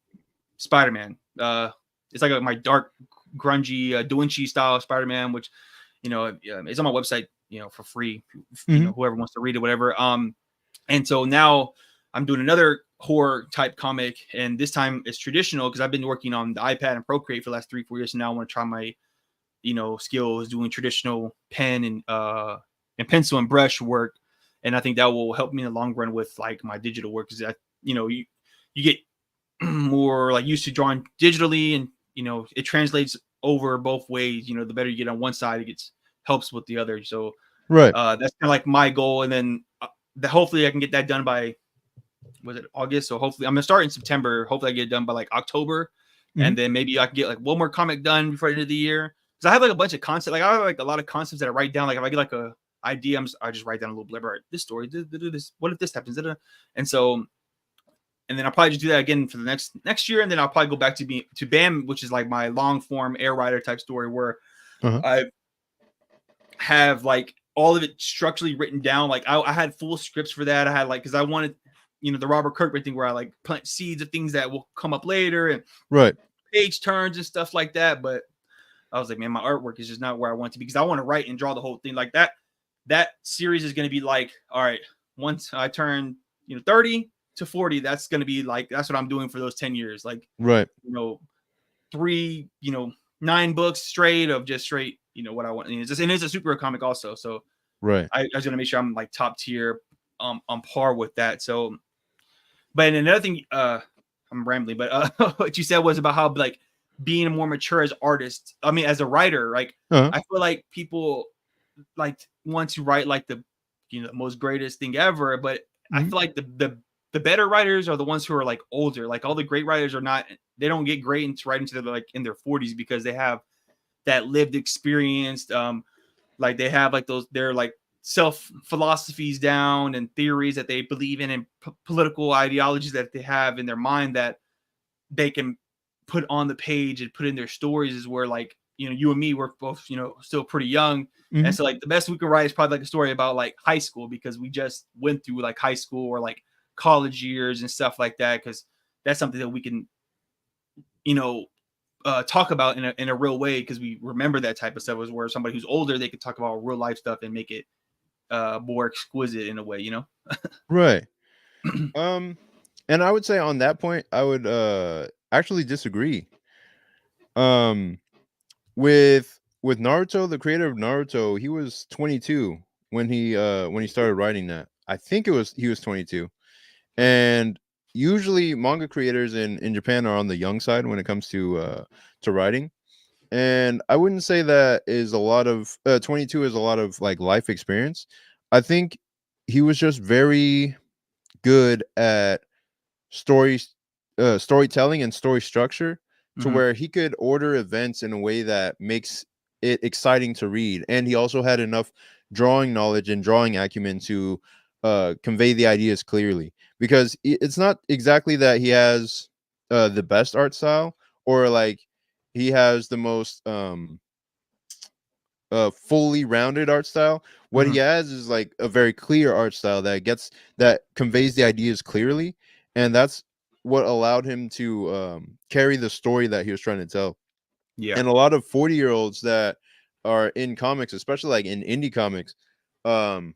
Spider-Man. It's like my dark, grungy, Da Vinci style Spider-Man, which it's on my website, for free. Whoever wants to read it, whatever. And so now I'm doing another horror type comic, and this time it's traditional because I've been working on the iPad and Procreate for the last 3-4 years. And now I want to try my, skills doing traditional pen and pencil and brush work. And I think that will help me in the long run with like my digital work, because you get more like used to drawing digitally, and it translates over both ways. The better you get on one side, it helps with the other. So that's kind of like my goal. And then hopefully I can get that done by, was it August? So hopefully I'm gonna start in September. Hopefully I get it done by like October, and then maybe I can get like one more comic done before the end of the year. Because I have like a bunch of concepts. Like I have like a lot of concepts that I write down. Like if I get like a idea, I just write down a little blurb. Right, this story, this. What if this happens? And so, and then I'll probably just do that again for the next year, and then I'll probably go back to BAM, which is like my long form air rider type story where I have like all of it structurally written down. Like I had full scripts for that. I had like, because I wanted, the Robert Kirkman thing where I like plant seeds of things that will come up later, and page turns and stuff like that. But I was like, man, my artwork is just not where I want to be, because I want to write and draw the whole thing like that. That series is going to be like, all right, once I turn 30 to 40, that's going to be like, that's what I'm doing for those 10 years. Like, 9 books straight of just straight, what I want. And it's a superhero comic also. So I was going to make sure I'm like top tier, on par with that. So, but another thing, I'm rambling, but what you said was about how like being more mature as artists. I mean, as a writer, like I feel like people like want to write like the most greatest thing ever, but I feel like the better writers are the ones who are like older. Like all the great writers they don't get great into writing until they're like in their 40s, because they have that lived experience. Like they have like they're like self philosophies down and theories that they believe in, and political ideologies that they have in their mind that they can put on the page and put in their stories. Is where like, you and me, we're both, still pretty young. And so like the best we can write is probably like a story about like high school, because we just went through like high school or like college years and stuff like that. Cause that's something that we can, talk about in a real way. Cause we remember that type of stuff. Was where somebody who's older, they could talk about real life stuff and make it more exquisite in a way, And I would say on that point, I would actually disagree. With Naruto, the creator of Naruto, he was 22 when he started writing that. I think he was 22. And usually manga creators in Japan are on the young side when it comes to writing. And I wouldn't say that is a lot of 22 is a lot of like life experience. I think he was just very good at storytelling and story structure, to where he could order events in a way that makes it exciting to read. And he also had enough drawing knowledge and drawing acumen to convey the ideas clearly, because it's not exactly that he has the best art style, or like he has the most fully rounded art style. What he has is like a very clear art style that conveys the ideas clearly, and that's what allowed him to carry the story that he was trying to tell. Yeah. And a lot of 40-year-olds that are in comics, especially like in indie comics, um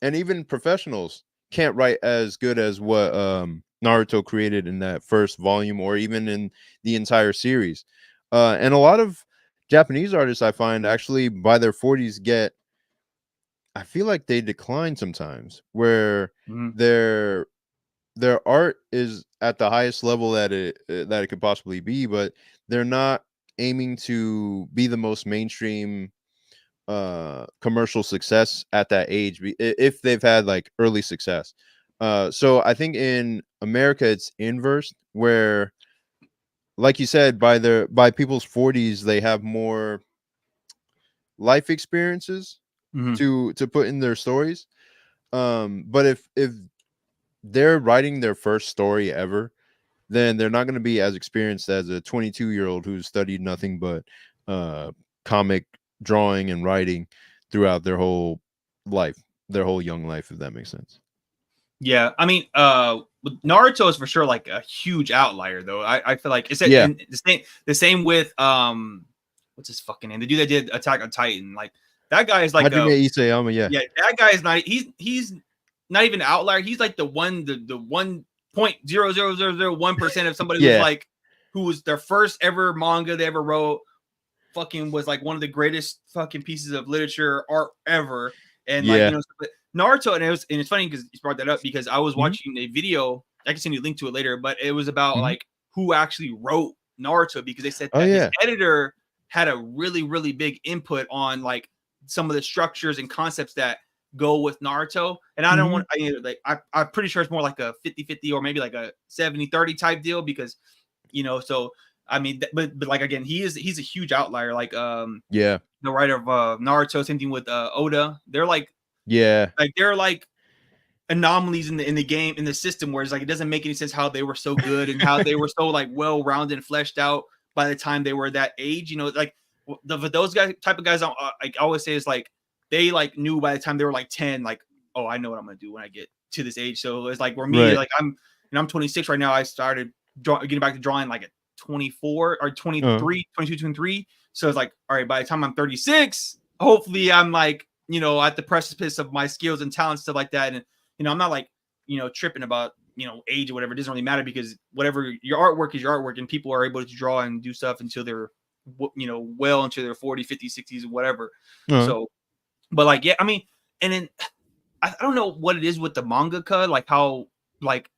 and even professionals can't write as good as what Naruto created in that first volume, or even in the entire series. And a lot of Japanese artists, I find, actually by their 40s get, I feel like they decline sometimes, where Mhm. their their art is at the highest level that it could possibly be, but they're not aiming to be the most mainstream commercial success at that age, if they've had like early success. So I think in America it's inverse, where, like you said, by people's 40s they have more life experiences Mhm. to put in their stories. But if they're writing their first story ever, then they're not going to be as experienced as a 22-year-old who's studied nothing but uh comic drawing and writing throughout life their whole young life, if that makes sense. Yeah, I mean, Naruto is for sure like a huge outlier, though. I feel like it's a, Yeah. and the same with what's his fucking name? The dude that did Attack on Titan. Like that guy is like Hajime a Isayama, yeah. yeah, that guy is not. He's not even an outlier. He's like the 1.00001% of somebody who's Yeah. like who was their first ever manga they ever wrote. Fucking was like one of the greatest fucking pieces of literature art ever. And like, Yeah. Naruto, and it's funny because you brought that up because I was Mhm. watching a video. I can send you a link to it later, but it was about Mhm. like who actually wrote Naruto because they said Oh that his yeah. editor had a really, really big input on like some of the structures and concepts that go with Naruto. And I don't Mhm. want I'm pretty sure it's more like a 50-50 or maybe like a 70-30 type deal because so I mean, but like again, he's a huge outlier. Like Yeah. the writer of Naruto, same thing with Oda. Yeah. They're like anomalies in the game in the system, where it's like it doesn't make any sense how they were so good and how they were so like well rounded and fleshed out by the time they were that age. Like those guys type of guys. I always say is like they like knew by the time they were like 10, like oh I know what I'm gonna do when I get to this age. So it's like where me Right. like I'm 26 right now. I started getting back to drawing like at 24 or Uh-huh. 23, 22, 23. So it's like, all right, by the time I'm 36, hopefully I'm like, at the precipice of my skills and talents, stuff like that. And, I'm not like, tripping about, age or whatever. It doesn't really matter because whatever your artwork is your artwork and people are able to draw and do stuff until they're, well into their 40, 50, 60s, whatever. Uh-huh. So, but like, yeah, I mean, and then I don't know what it is with the mangaka, like how, like,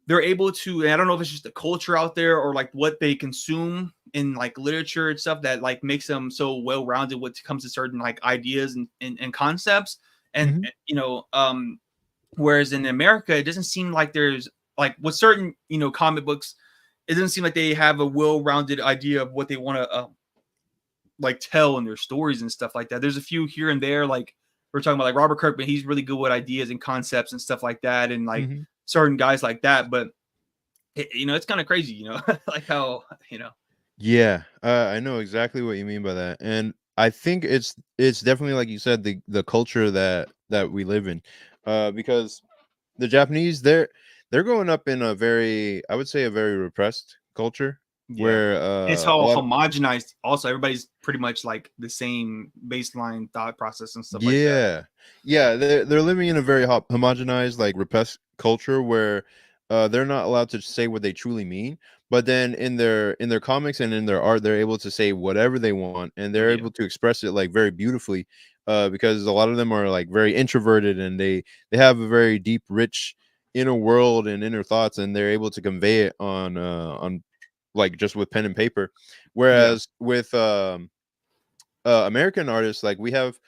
they're able to, and I don't know if it's just the culture out there or like what they consume in like literature and stuff that like makes them so well rounded when it comes to certain like ideas and concepts. And Mhm. whereas in America, it doesn't seem like there's like with certain, comic books, it doesn't seem like they have a well-rounded idea of what they want to like tell in their stories and stuff like that. There's a few here and there, like we're talking about like Robert Kirkman, he's really good with ideas and concepts and stuff like that, and like Mhm. certain guys like that. But it's kind of crazy, like how, Yeah, I know exactly what you mean by that, and I think it's definitely, like you said, the culture that we live in, because the Japanese, they're growing up in a very, I would say, a very repressed culture, yeah. where It's a all lot of, homogenized. Also, everybody's pretty much like the same baseline thought process and stuff like that. yeah, yeah, they're living in a very homogenized, like repressed culture, where they're not allowed to say what they truly mean. But then in their comics and in their art, they're able to say whatever they want, and they're Yeah, able to express it like very beautifully. Because a lot of them are like very introverted, and they have a very deep, rich inner world and inner thoughts, and they're able to convey it on like just with pen and paper. yeah, Whereas with American artists, like we have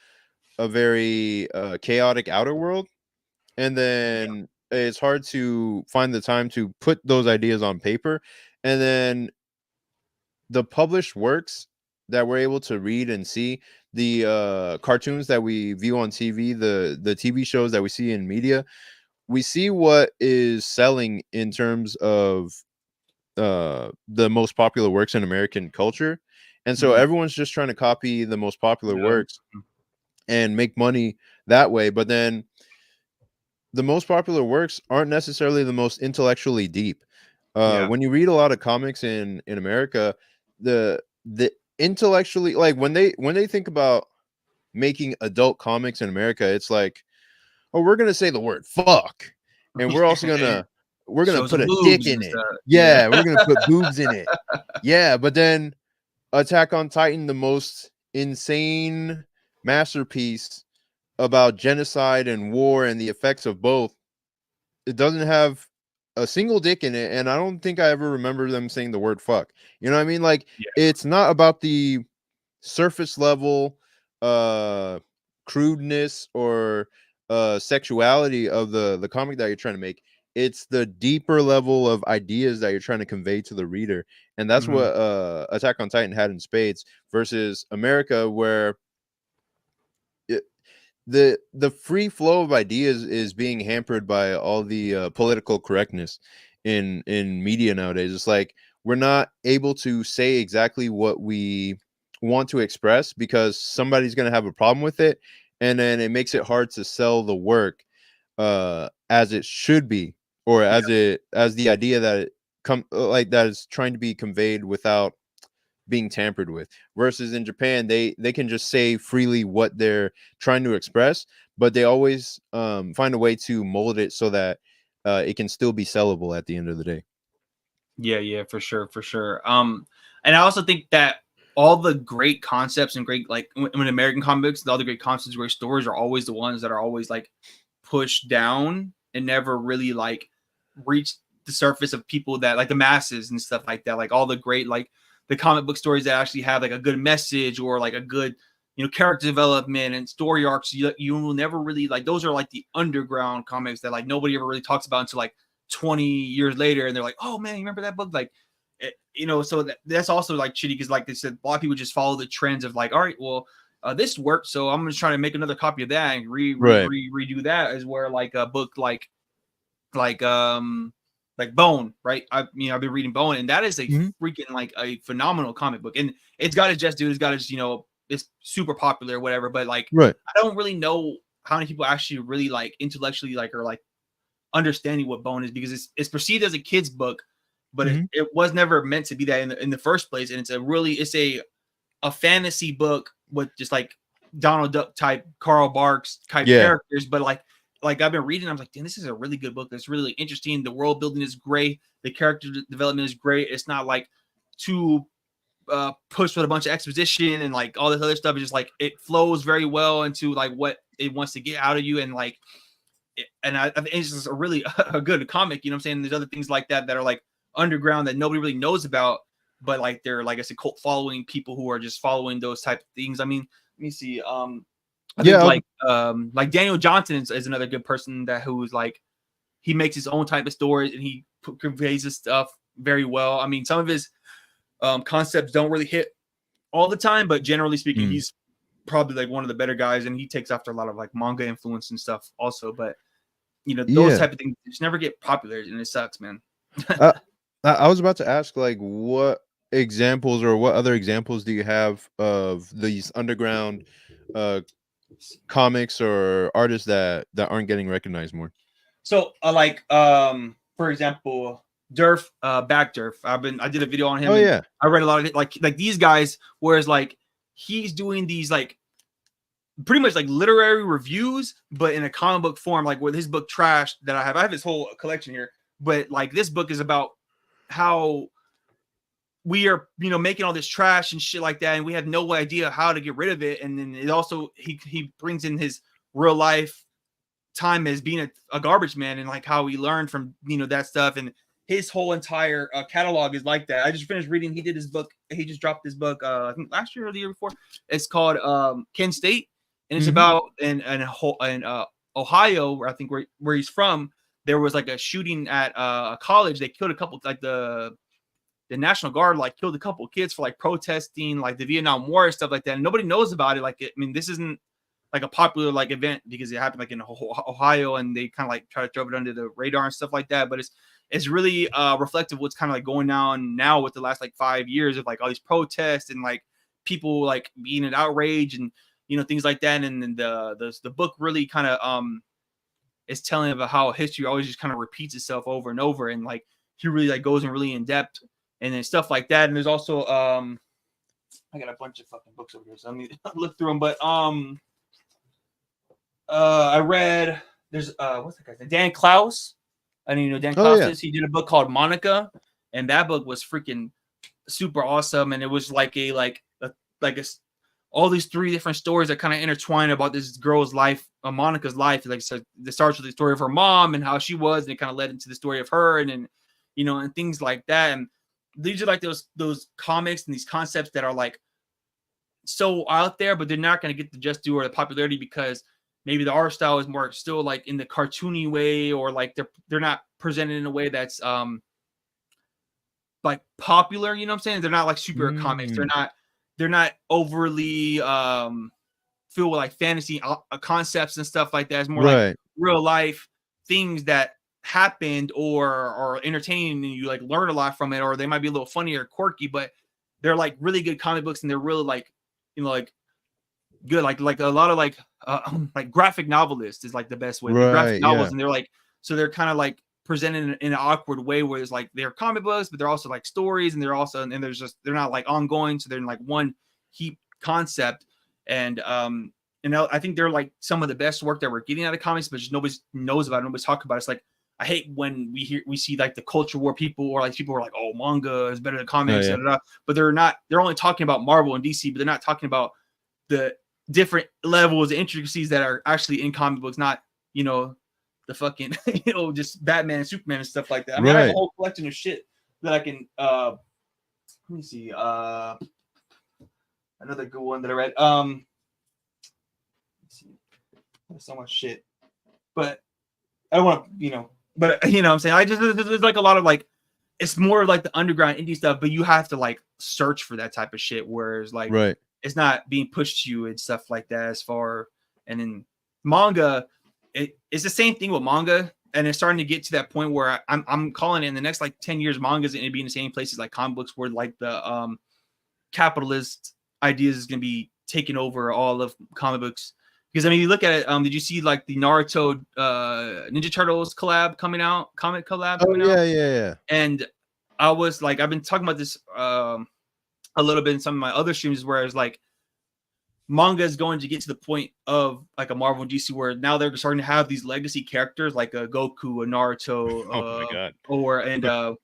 a very chaotic outer world, and yeah, then it's hard to find the time to put those ideas on paper, and then the published works that we're able to read and see, the cartoons that we view on TV, the TV shows that we see in media, we see what is selling in terms of the most popular works in American culture, and so mhm, everyone's just trying to copy the most popular yeah, works and make money that way. But then the most popular works aren't necessarily the most intellectually deep. yeah, When you read a lot of comics in America, the the intellectually, like when they think about making adult comics in America, it's like, oh, we're gonna say the word fuck, and we're also And we're gonna show put some a dick boobs in and it. stuff. Yeah. Yeah, we're gonna put boobs in it. Yeah, but then Attack on Titan, the most insane masterpiece about genocide and war and the effects of both, it doesn't have a single dick in it, and I don't think I ever remember them saying the word fuck. You know what I mean? Like, Yeah. it's not about the surface level uh crudeness or sexuality of the comic that you're trying to make. It's the deeper level of ideas that you're trying to convey to the reader, and that's Hmm. what Attack on Titan had in spades, versus America, where it, the free flow of ideas is being hampered by all the political correctness in media nowadays. It's like we're not able to say exactly what we want to express because somebody's going to have a problem with it, and then it makes it hard to sell the work as it should be, or Yeah. as the idea that it like that is trying to be conveyed without being tampered with. Versus in Japan, they can just say freely what they're trying to express, but they always find a way to mold it so that it can still be sellable at the end of the day. Yeah, yeah, for sure, for sure. And I also think that all the great concepts and great like when American comics, all the great concepts, great stories are always the ones that are always like pushed down and never really like reach the surface of people that like the masses and stuff like that. Like all the great like the comic book stories that actually have like a good message or like a good character development and story arcs. You will never really like those are like the underground comics that like nobody ever really talks about until like 20 years later, and they're like, oh man, you remember that book? Like so that's also like shitty because like they said, a lot of people just follow the trends of like, all right, well, this worked, so I'm just trying to make another copy of that and Right. redo that. Is where like a book like like Bone, right? I've been reading Bone, and that is a Mhm. freaking like a phenomenal comic book, and it's got its just dude, it's got its it's super popular or whatever, but like Right. I don't really know how many people actually really like intellectually like or like understanding what Bone is, because it's perceived as a kid's book, but Mhm. it was never meant to be that in the first place. And it's a fantasy book with just like Donald Duck type, Carl Barks type Yeah. characters. But like I've been reading, I'm like, damn, this is a really good book. That's really interesting. The world building is great. The character development is great. It's not like too pushed with a bunch of exposition and like all this other stuff. It's just like it flows very well into like what it wants to get out of you, and like and I think it's just a really a good comic. You know what I'm saying? There's other things like that that are like underground that nobody really knows about, but like they're like I said, cult following people who are just following those type of things. I mean, let me see. I think Yeah. like Daniel Johnson is another good person that who's like he makes his own type of stories and he conveys his stuff very well. I mean, some of his concepts don't really hit all the time, but generally speaking, Mm. he's probably like one of the better guys, and he takes after a lot of like manga influence and stuff also. But those Yeah. type of things just never get popular, and it sucks, man. Uh, I was about to ask, like, what examples or what other examples do you have of these underground uh comics or artists that aren't getting recognized more? So, for example, Durf, back Durf. I did a video on Oh him, and yeah. I read a lot of it. Like these guys, whereas like he's doing these like pretty much like literary reviews, but in a comic book form, like with his book Trash that I have his whole collection here. But like this book is about how we are making all this trash and shit like that, and we have no idea how to get rid of it. And then it also he brings in his real life time as being a garbage man, and like how he learned from that stuff, and his whole entire catalog is like that. I just finished reading, he just dropped this book I think last year or the year before. It's called Ken State, and it's Mhm. about in Ohio, where I think where he's from. There was like a shooting at a college. They killed a couple, like the National Guard like killed a couple of kids for like protesting like the Vietnam War and stuff like that. And nobody knows about it. I mean, this isn't like a popular like event because it happened like in Ohio, and they kind of like try to throw it under the radar and stuff like that. But it's really reflective of what's kind of like going on now with the last like 5 years of like all these protests and like people like being in outrage and things like that. And then the book really kind of is telling about how history always just kind of repeats itself over and over, and like he really like goes in really in depth and then stuff like that. And there's also I got a bunch of fucking books over here, so I need to look through them. But I read there's what's that guy's name? Dan Klaus. I don't even know who Dan Klaus is. He did a book called Monica, and that book was freaking super awesome. And it was like all these 3 different stories that kind of intertwine about this girl's life, Monica's life. Like, so it starts with the story of her mom and how she was, and it kind of led into the story of her, and then and things like that. And these are like those comics and these concepts that are like so out there, but they're not going to get the just due or the popularity because maybe the art style is more still like in the cartoony way, or like they're not presented in a way that's like popular. You know what I'm saying? They're not like superhero comics. They're not overly filled with like fantasy concepts and stuff like that. It's more like real life things that happened or are entertaining, and you like learn a lot from it, or they might be a little funny or quirky, but they're like really good comic books, and they're really like like good, like a lot of like graphic novelists is like the best way. Graphic novels, and they're like, so they're kind of like presented in an awkward way where it's like they're comic books, but they're also like stories, and they're also and there's just they're not like ongoing, so they're in like one heap concept. And I think they're like some of the best work that we're getting out of comics, but just nobody knows about it, nobody's talking about it. It's like I hate when we see like the culture war people, or like people are like, oh, manga is better than comics, but they're only talking about Marvel and DC, but they're not talking about the different levels and intricacies that are actually in comic books, not the fucking just Batman and Superman and stuff like that. I mean, I have a whole collection of shit that I can let me see another good one that I read. Let's see. There's so much shit, but I don't want to but what I'm saying, there's like a lot of like, it's more like the underground indie stuff, but you have to like search for that type of shit, whereas like it's not being pushed to you and stuff like that as far. And then manga, it's the same thing with manga, and it's starting to get to that point where I'm calling it in the next like 10 years, manga is going to be in the same places like comic books, where like the capitalist ideas is going to be taking over all of comic books. Because I mean, you look at it. Did you see like the Naruto Ninja Turtles comic collab coming out? Yeah. And I was like, I've been talking about this a little bit in some of my other streams, where it's like manga is going to get to the point of like a Marvel and DC, where now they're starting to have these legacy characters like a Goku, a Naruto, oh my God,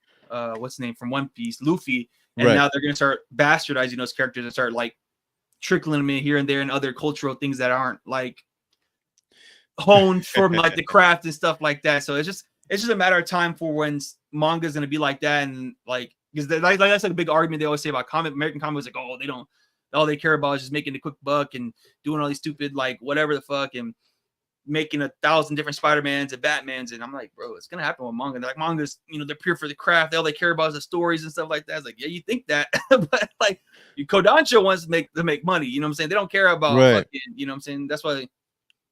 what's the name from One Piece, Luffy, and now they're going to start bastardizing those characters and start like trickling them in here and there and other cultural things that aren't like honed from like the craft and stuff like that. So it's just a matter of time for when manga is going to be like that. And like, because like that's like a big argument they always say about American comics, like, oh, all they care about is just making a quick buck and doing all these stupid like whatever the fuck and making 1,000 different Spider-Mans and Batmans. And I'm like, bro, it's gonna happen with manga. They're like, manga's, they're pure for the craft. All they care about is the stories and stuff like that. It's like, yeah, you think that, but like Kodansha wants to make money. You know what I'm saying? They don't care about fucking, you know what I'm saying? That's why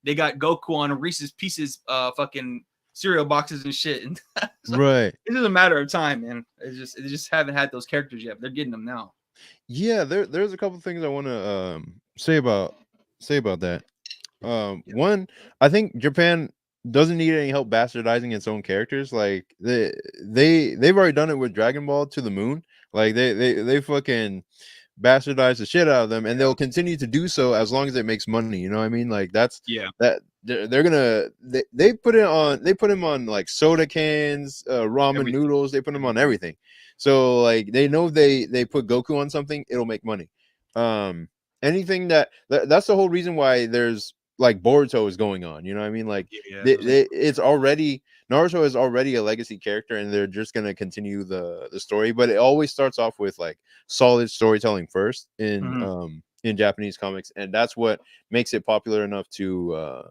they got Goku on Reese's Pieces fucking cereal boxes and shit. And it's just a matter of time, man. They just haven't had those characters yet, but they're getting them now. Yeah, there's a couple things I want to say about that. One, I think Japan doesn't need any help bastardizing its own characters. Like they've already done it with Dragon Ball to the moon. Like they fucking bastardize the shit out of them, and they'll continue to do so as long as it makes money. You know what I mean? Like that they're gonna they put him on like soda cans, ramen noodles. They put him on everything. So like they know they put Goku on something, it'll make money. Anything that's the whole reason why there's like Boruto is going on. You know what I mean? Like it's already, Naruto is already a legacy character, and they're just gonna continue the story. But it always starts off with like solid storytelling first in Japanese comics, and that's what makes it popular enough to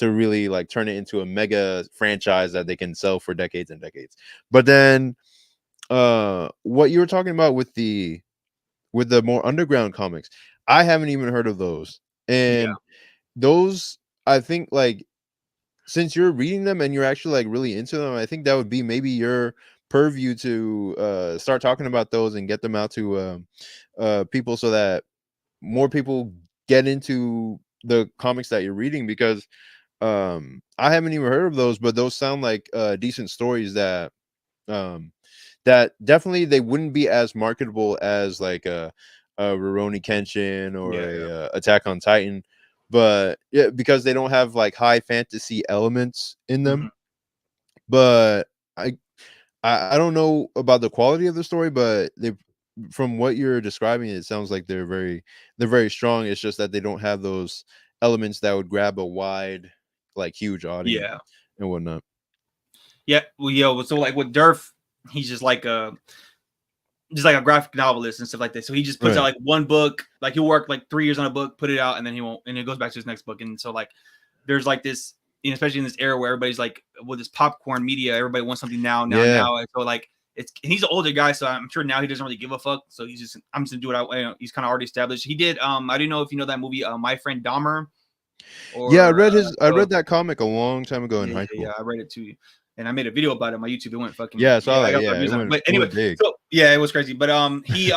really like turn it into a mega franchise that they can sell for decades and decades. But then what you were talking about with the more underground comics, I haven't even heard of those. And those, I think, like, since you're reading them and you're actually like really into them, I think that would be maybe your purview to start talking about those and get them out to people, so that more people get into the comics that you're reading. Because I haven't even heard of those, but those sound like decent stories that that definitely they wouldn't be as marketable as like Rurouni Kenshin or Yeah. Attack on Titan, but yeah, because they don't have like high fantasy elements in them. Mhm. But I I don't know about the quality of the story, but they, from what you're describing, it sounds like they're very strong. It's just that they don't have those elements that would grab a wide, like huge audience Yeah. and whatnot. Yeah. Well, yo, so like with Durf, he's just like a graphic novelist and stuff like that. So he just puts out Right. like one book, like he'll work like 3 years on a book, put it out, and then he won't, and it goes back to his next book. And so like there's like this, you know, especially in this era where everybody's like with this popcorn media, everybody wants something now, now, Yeah. now. And so like and he's an older guy, so I'm sure now he doesn't really give a fuck. So he's just, I'm just gonna do it. He's kind of already established. He did I don't know if you know that movie, My Friend Dahmer, Yeah, or I read that comic a long time ago in yeah, high yeah, school. I read it too, and I made a video about it on my YouTube. It went fucking Yeah, I yeah, saw I that. got Yeah, views on it. But it anyway, went big. so yeah, it was crazy. But he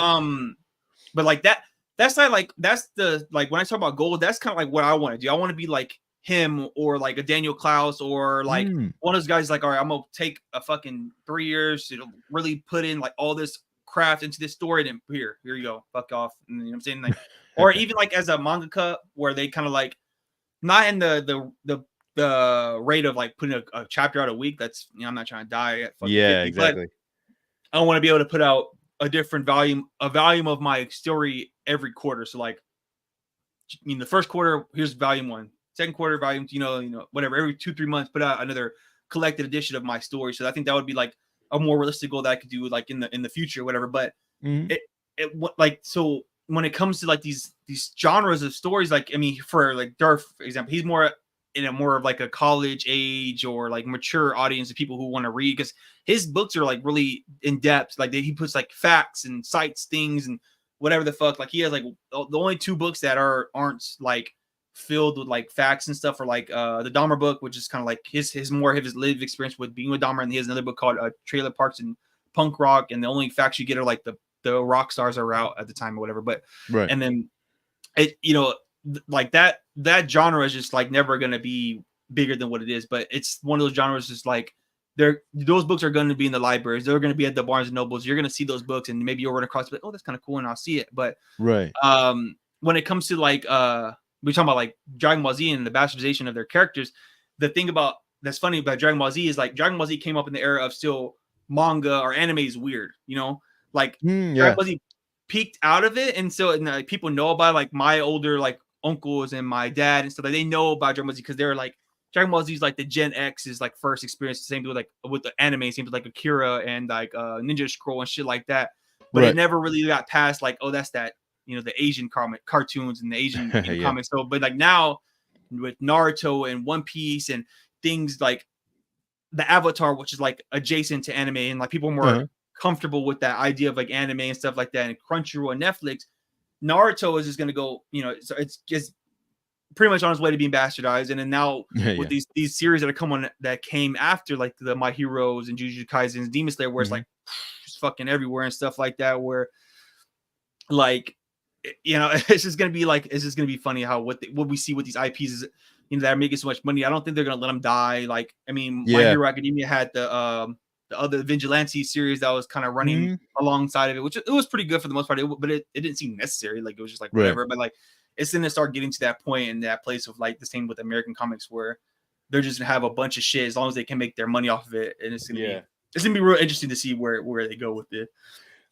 but like that's not like that's the like when I talk about gold, that's kind of like what I want to do. I want to be like him or like a Daniel Klaus or like Mm. one of those guys. Like, all right, I'm gonna take a fucking 3 years to really put in like all this craft into this story, and then here you go, fuck off. And, you know what I'm saying? Like, or even like as a mangaka, where they kind of like not in the rate of like putting a chapter out a week. That's, you know, I'm not trying to die at fucking Yeah, 50, but exactly. I want to be able to put out a different a volume of my story every quarter. So like, I mean, the first quarter, here's volume one. Second quarter, volume, whatever. Every 2-3 months, put out another collected edition of my story. So I think that would be like a more realistic goal that I could do like in the future, whatever. But Mhm. it like, so when it comes to like these genres of stories, like, I mean, for like Durf, for example, he's more in a more of like a college age or like mature audience of people who want to read, because his books are like really in depth. Like he puts like facts and cites things and whatever the fuck. Like he has like the only 2 books that aren't like filled with like facts and stuff are like the Dahmer book, which is kind of like his more of his lived experience with being with Dahmer, and he has another book called Trailer Parks and Punk Rock, and the only facts you get are like the rock stars are out at the time or whatever. But Right. and then it, like that genre is just like never gonna be bigger than what it is. But it's one of those genres just like those books are going to be in the libraries. They're going to be at the Barnes and Nobles. You're going to see those books, and maybe you'll run across, like, oh, that's kind of cool, and I'll see it. But Right. when it comes to like we're talking about like Dragon Ball Z and the bastardization of their characters, the thing about that's funny about Dragon Ball Z is like Dragon Ball Z came up in the era of still manga or anime is weird, like Dragon Yeah. Ball Z peaked out of it, and so people know about it, like my older like uncles and my dad and stuff, like they know about Dragon Ball Z because they're like Dragon Ball Z is like the Gen X is like first experience. The same thing with like with the anime, same with like Akira and like Ninja Scroll and shit like that. But it Right. never really got past like, oh, that's that, the Asian cartoons and the Asian Yeah. comics. So, but like now with Naruto and One Piece and things like the Avatar, which is like adjacent to anime, and like people are more Uh-huh. comfortable with that idea of like anime and stuff like that, and Crunchyroll and Netflix. Naruto is just gonna go, so it's just pretty much on his way to being bastardized. And then now with Yeah. these series that came after, like the My Heroes and Jujutsu Kaisen and Demon Slayer, where it's Mhm. like just fucking everywhere and stuff like that, where like it's just gonna be funny how what we see with these IPs is, that are making so much money. I don't think they're gonna let them die. Like, I mean, My Yeah. Hero Academia had the other Vigilante series that was kind of running Mhm. alongside of it, which it was pretty good for the most part. But it didn't seem necessary. Like, it was just like Right. whatever. But like, it's gonna start getting to that point and that place of like the same with American comics, where they're just gonna have a bunch of shit as long as they can make their money off of it, and it's gonna be real interesting to see where they go with it.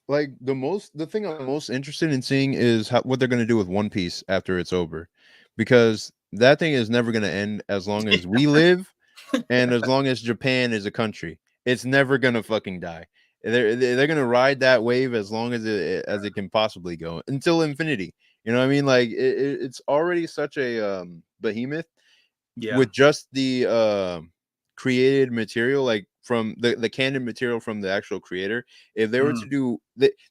Like the thing I'm most interested in seeing is what they're gonna do with One Piece after it's over, because that thing is never gonna end as long as we live, and as long as Japan is a country. It's never gonna fucking die. They're gonna ride that wave as long as it can possibly go until infinity. You know what I mean? Like it's already such a behemoth Yeah. with just the created material, like from the canon material from the actual creator. If they were to Mm. do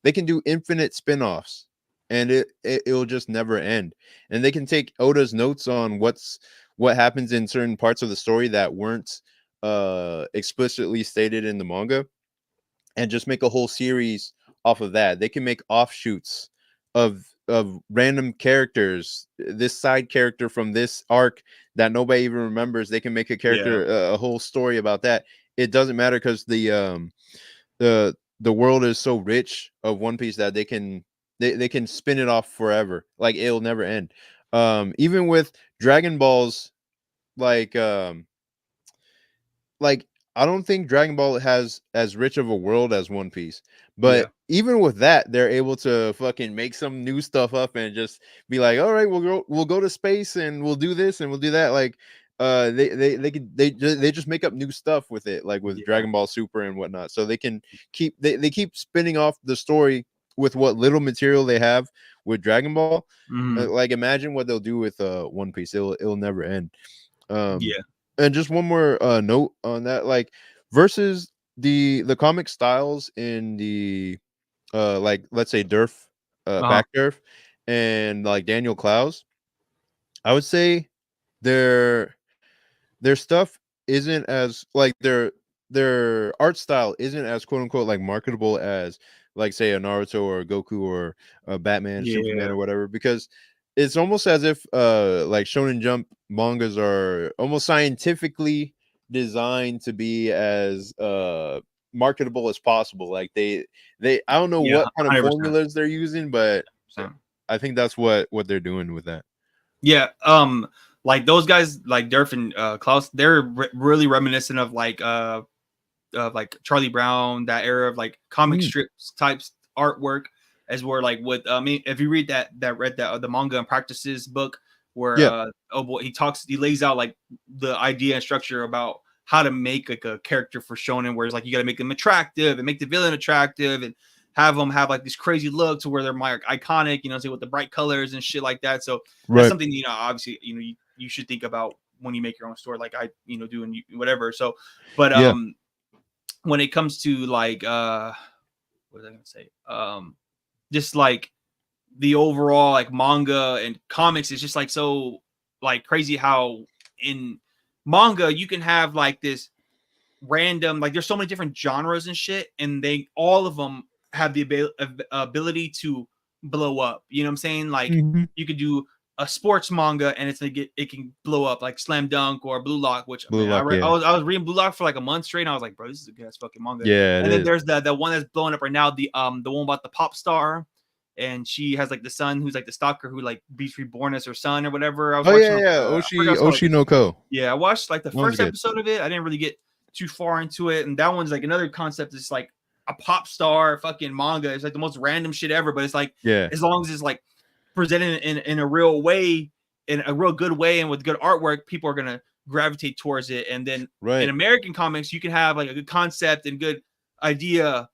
they can do infinite spin-offs, and it'll just never end. And they can take Oda's notes on what happens in certain parts of the story that weren't explicitly stated in the manga, and just make a whole series off of that. They can make offshoots of random characters, this side character from this arc that nobody even remembers. They can make a Yeah. character, a whole story about that. It doesn't matter, because the world is so rich of One Piece that they can spin it off forever. Like it'll never end. Even with Dragon Balls, like like I don't think Dragon Ball has as rich of a world as One Piece. Yeah. But even with that, they're able to fucking make some new stuff up and just be like, all right, we'll go to space and we'll do this and we'll do that. Like they just make up new stuff with it, like with Yeah. Dragon Ball Super and whatnot. So they can keep they keep spinning off the story with what little material they have with Dragon Ball. Like imagine what they'll do with One Piece. It'll never end. Yeah. And just one more note on that, like versus the comic styles in the like let's say Durf, back Durf, and like Daniel Clowes, I would say their stuff isn't as like their art style isn't as quote unquote like marketable as like say a Naruto or a Goku or a Batman, Superman or whatever, because it's almost as if like Shonen Jump mangas are almost scientifically designed to be as marketable as possible. Like they I don't know what kind of 100%. formulas they're using, but I think that's what they're doing with that. Yeah. Like those guys like Durf and Klaus, they're really reminiscent of like Charlie Brown, that era of like comic strips types artwork, as where like with I mean, if you read the Manga and Practices book where he lays out like the idea and structure about how to make like a character for shonen, where it's like you got to make them attractive and make the villain attractive and have them have like this crazy look to where they're like iconic, you know, say with the bright colors and shit like that. So that's something, you know, obviously, you know, you should think about when you make your own story, like I, you know, do and whatever. So, but when it comes to like what was I gonna say? Just like the overall like manga and comics is just like so like crazy how in manga you can have like this random, like there's so many different genres and shit, and they all of them have the ability to blow up. You know what I'm saying? Like you could do a sports manga and it can blow up, like Slam Dunk or Blue Lock, which I was reading Blue Lock for like a month straight and I was like, bro, this is a good ass fucking manga. And then there's the one that's blowing up right now, the one about the pop star, and she has like the son who's like the stalker who like beats Reborn as her son or whatever. I was watching Oshi no Ko. Yeah, I watched like the first episode of it. I didn't really get too far into it, and that one's like another concept. It's like a pop star fucking manga. It's like the most random shit ever, but it's like as long as it's like presented in a real way, in a real good way, and with good artwork, people are gonna gravitate towards it. And then in American comics, you can have like a good concept and good idea,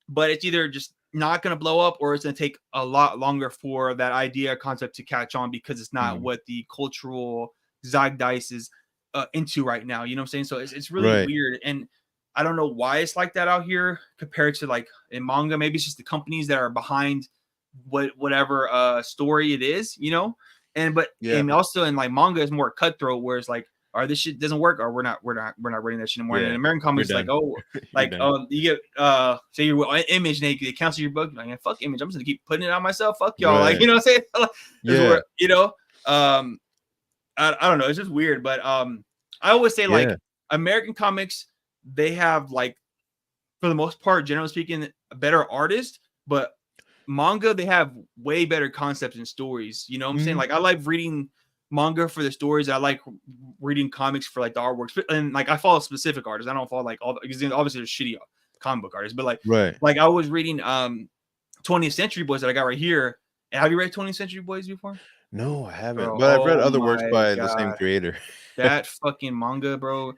but it's either just not gonna blow up or it's gonna take a lot longer for that idea or concept to catch on because it's not what the cultural zeitgeist is into right now. You know what I'm saying? So it's really weird, and I don't know why it's like that out here compared to like in manga. Maybe it's just the companies that are behind whatever story it is, you know. And also in like manga is more cutthroat, where it's like, all right, this shit doesn't work, or we're not writing that shit anymore. And in American comics, like, you get say you're Image and they cancel your book, you're like, fuck Image, I'm just gonna keep putting it on myself. Fuck y'all, like, you know what I'm saying? Where, you know, I don't know, it's just weird, but I always say like American comics, they have like for the most part, generally speaking, a better artist, but manga they have way better concepts and stories. You know what I'm saying? Like I like reading manga for the stories. I like reading comics for like the artworks, and like I follow specific artists. I don't follow like all because obviously there's shitty comic book artists, but like I was reading 20th Century Boys that I got right here. And have you read 20th Century Boys before? No, I haven't. But I've read other works by the same creator. That fucking manga, bro.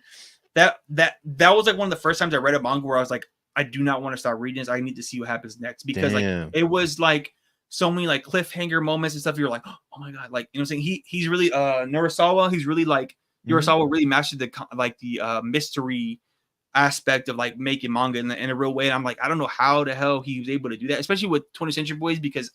That was like one of the first times I read a manga where I was like, I do not want to start reading this. I need to see what happens next, because like it was like so many like cliffhanger moments and stuff. You're like, oh my god, like, you know what I'm saying? He's really Nurasawa. He's really like Urasawa really mastered the mystery aspect of like making manga in a real way. And I'm like, I don't know how the hell he was able to do that, especially with 20th Century Boys, because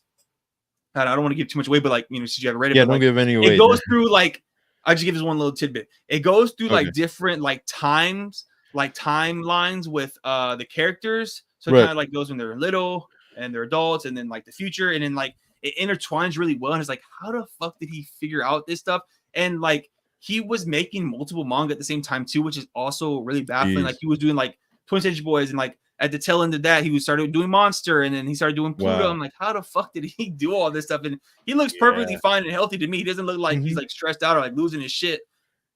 I don't want to give too much away, but like, you know, since you haven't read it, don't give any away. It goes through like, I just give this one little tidbit. It goes through like different like times, like timelines with the characters. So it kind of like goes when they're little and they're adults, and then like the future, and then like it intertwines really well. And it's like, how the fuck did he figure out this stuff? And like he was making multiple manga at the same time too, which is also really baffling. Like he was doing like 20th Century Boys, and like at the tail end of that, he started doing Monster, and then he started doing Pluto. Wow. I'm like, how the fuck did he do all this stuff? And he looks perfectly Yeah. fine and healthy to me. He doesn't look like he's Mhm. like stressed out or like losing his shit.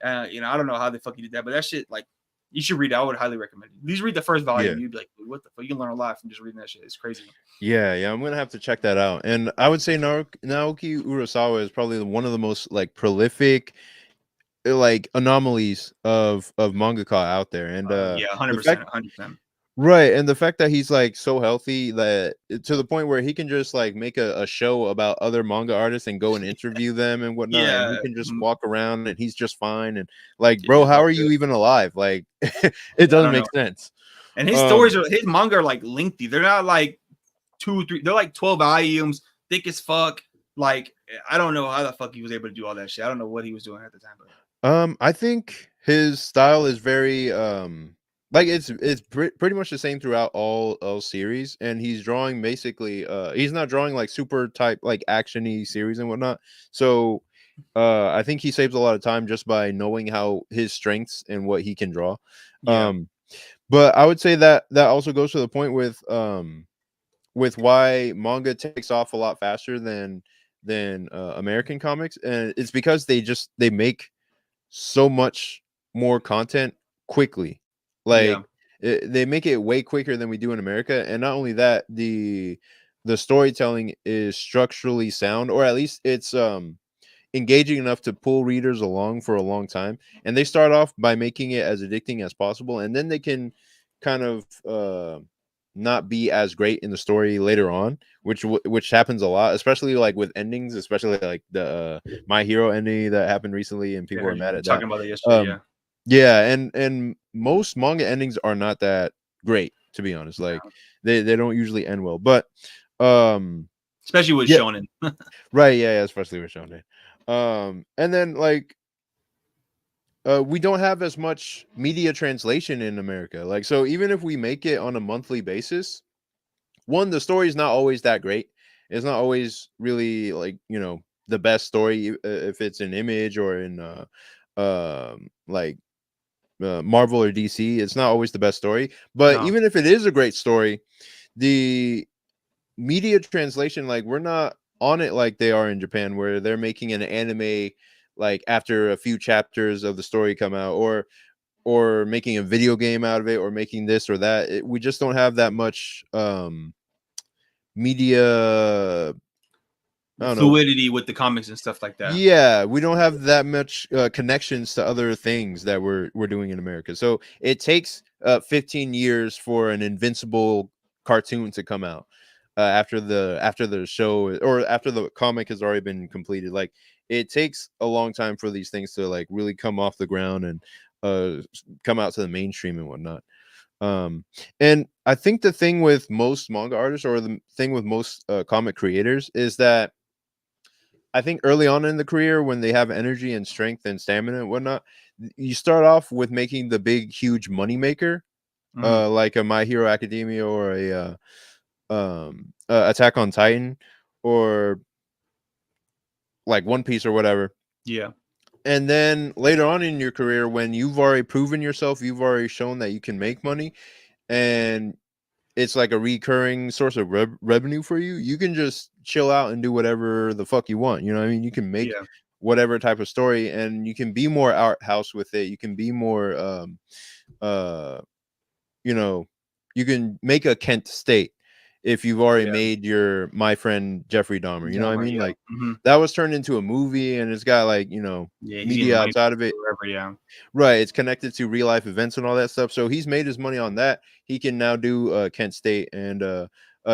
You know, I don't know how the fuck he did that, but that shit, like, you should read it. I would highly recommend it. Just read the first volume. Yeah. You'd be like, what the fuck? You can learn a lot from just reading that shit. It's crazy. Yeah, I'm gonna have to check that out. And I would say Naoki Urasawa is probably one of the most like prolific like anomalies of mangaka out there. And Yeah, the 100%, fact 100%. right, and the fact that he's like so healthy that to the point where he can just like make a show about other manga artists and go and interview them and whatnot, and he Yeah, can just walk around and he's just fine. And like, yeah, bro, he's how all are good. you even alive? Like, it I doesn't don't make know. sense. And his Um, stories his manga are like lengthy. They're not like 2, 3. They're like 12 volumes, thick as fuck. Like, I don't know how the fuck he was able to do all that shit. I don't know what he was doing at the time, but I think his style is very like it's pretty much the same throughout all series, and he's drawing basically he's not drawing like super type like actiony series and whatnot. So I think he saves a lot of time just by knowing how his strengths and what he can draw. yeah, Um, but I would say that that also goes to the point with why manga takes off a lot faster than American comics, and it's because they make so much more content quickly. yeah, Like they make it way quicker than we do in America, and not only that, the storytelling is structurally sound, or at least it's engaging enough to pull readers along for a long time. And they start off by making it as addicting as possible, and then they can kind of not be as great in the story later on, which happens a lot, especially like with endings, especially like the My Hero ending that happened recently, and yeah. I people are heard you mad at that. talking about that yesterday. Um, Yeah, yeah, and most manga endings are not that great, to be honest. Like no. they don't usually end well, but um, Especially with yeah, shonen. right, yeah, especially with Shonen. And then like we don't have as much media translation in America. Like, so even if we make it on a monthly basis, one, the story is not always that great. It's not always really like, the best story if it's in Image or in like Marvel or DC. It's not always the best story. But No, even if it is a great story, the media translation, like we're not on it like they are in Japan, where they're making an anime like after a few chapters of the story come out, or making a video game out of it, or making this or that. We just don't have that much media, I don't know. fluidity with the comics and stuff like that. Yeah, we don't have that much connections to other things that we're doing in America. So it takes 15 years for an Invincible cartoon to come out after the show, or after the comic has already been completed. Like, it takes a long time for these things to like really come off the ground and come out to the mainstream and whatnot. Um, and I think the thing with most manga artists, or the thing with most comic creators, is that I think early on in the career, when they have energy and strength and stamina and whatnot, you start off with making the big, huge money maker, Mhm. like a My Hero Academia, or a Attack on Titan, or like One Piece or whatever. Yeah, And then later on in your career, when you've already proven yourself, you've already shown that you can make money, and it's like a recurring source of revenue for you, you can just chill out and do whatever the fuck you want. You know what I mean? You can make yeah, whatever type of story, and you can be more art house with it. You can be more uh you know, you can make a Kent State if you've already yeah. made your My Friend Jeffrey Dahmer. You know what I Dumber, mean? yeah. Like, Mhm. that was turned into a movie, and it's got like, Yeah, he's getting media money outside of it. forever. Yeah, Right, it's connected to real life events and all that stuff. So he's made his money on that. He can now do Kent State, and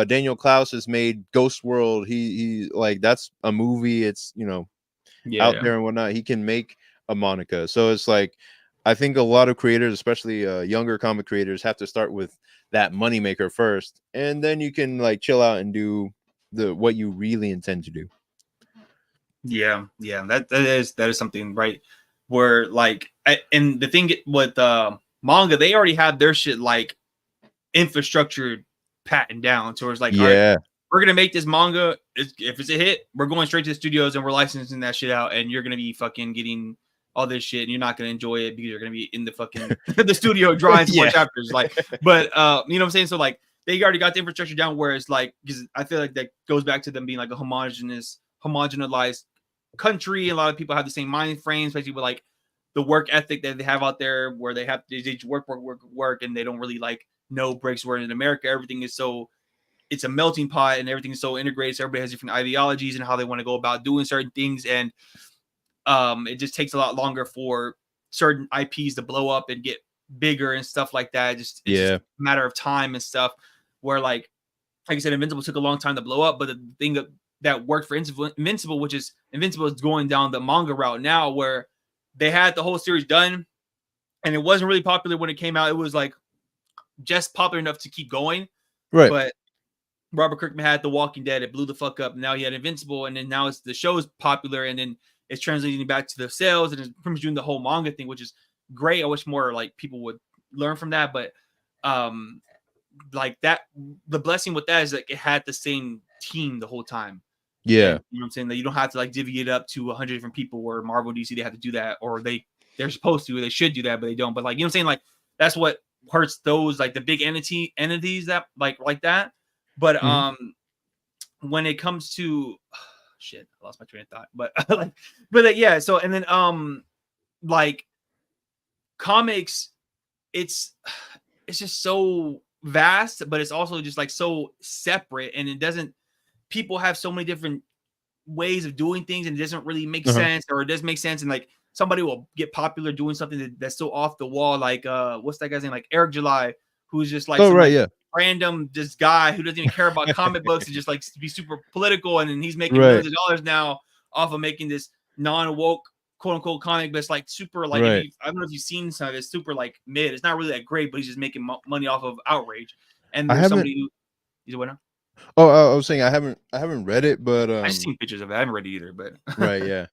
Daniel Klaus has made Ghost World. He like, that's a movie. It's, yeah, out yeah. there and whatnot. He can make a Monica. So it's like, I think a lot of creators, especially younger comic creators, have to start with that moneymaker first, and then you can like chill out and do the what you really intend to do. Yeah, yeah, that is something, right? Where like, and the thing with manga, they already have their shit like infrastructure patent down. So it's like, all right, Yeah, we're gonna make this manga. If it's a hit, we're going straight to the studios and we're licensing that shit out, and you're gonna be fucking getting all this shit, and you're not gonna enjoy it because you're gonna be in the fucking the studio drawing some more Yeah. chapters. Like, but you know what I'm saying? So like they already got the infrastructure down where it's like, because I feel like that goes back to them being like a homogenized country. A lot of people have the same mind frame, especially with like the work ethic that they have out there, where they just work, and they don't really like no breaks. Where in America, everything is so, it's a melting pot and everything is so integrated. So everybody has different ideologies and how they want to go about doing certain things, and it just takes a lot longer for certain IPs to blow up and get bigger and stuff like that. It's just a matter of time and stuff. Where like I said, Invincible took a long time to blow up, but the thing that worked for Invincible, which is Invincible is going down the manga route now, where they had the whole series done, and it wasn't really popular when it came out. It was like just popular enough to keep going, Right. but Robert Kirkman had The Walking Dead. It blew the fuck up. Now he had Invincible, and then now it's the show's popular, and then it's translating back to the sales, and it's pretty much doing the whole manga thing, which is great. I wish more like people would learn from that, but like that, the blessing with that is like it had the same team the whole time. Yeah, and, you know what I'm saying, that you don't have to like divvy it up to 100 different people. Where Marvel, DC, they have to do that, or they're supposed to, they should do that, but they don't. But like, you know what I'm saying, like that's what hurts those like the big entities that like that. But when it comes to shit, I lost my train of thought. But yeah. So and then like comics, it's just so vast, but it's also just like so separate, and it doesn't. People have so many different ways of doing things, and it doesn't really make sense, or it does make sense, and like somebody will get popular doing something that's so off the wall, like what's that guy's name, like Eric July, who's just like random this guy who doesn't even care about comic books and just like be super political, and then he's making millions of dollars now off of making this non-woke quote unquote comic, but it's like super like I don't know if you've seen some of it, it's super like mid, it's not really that great, but he's just making money off of outrage. And there's somebody who he's a winner. Oh, I was saying I haven't read it, but I've just seen pictures of it. I haven't read it either, but yeah.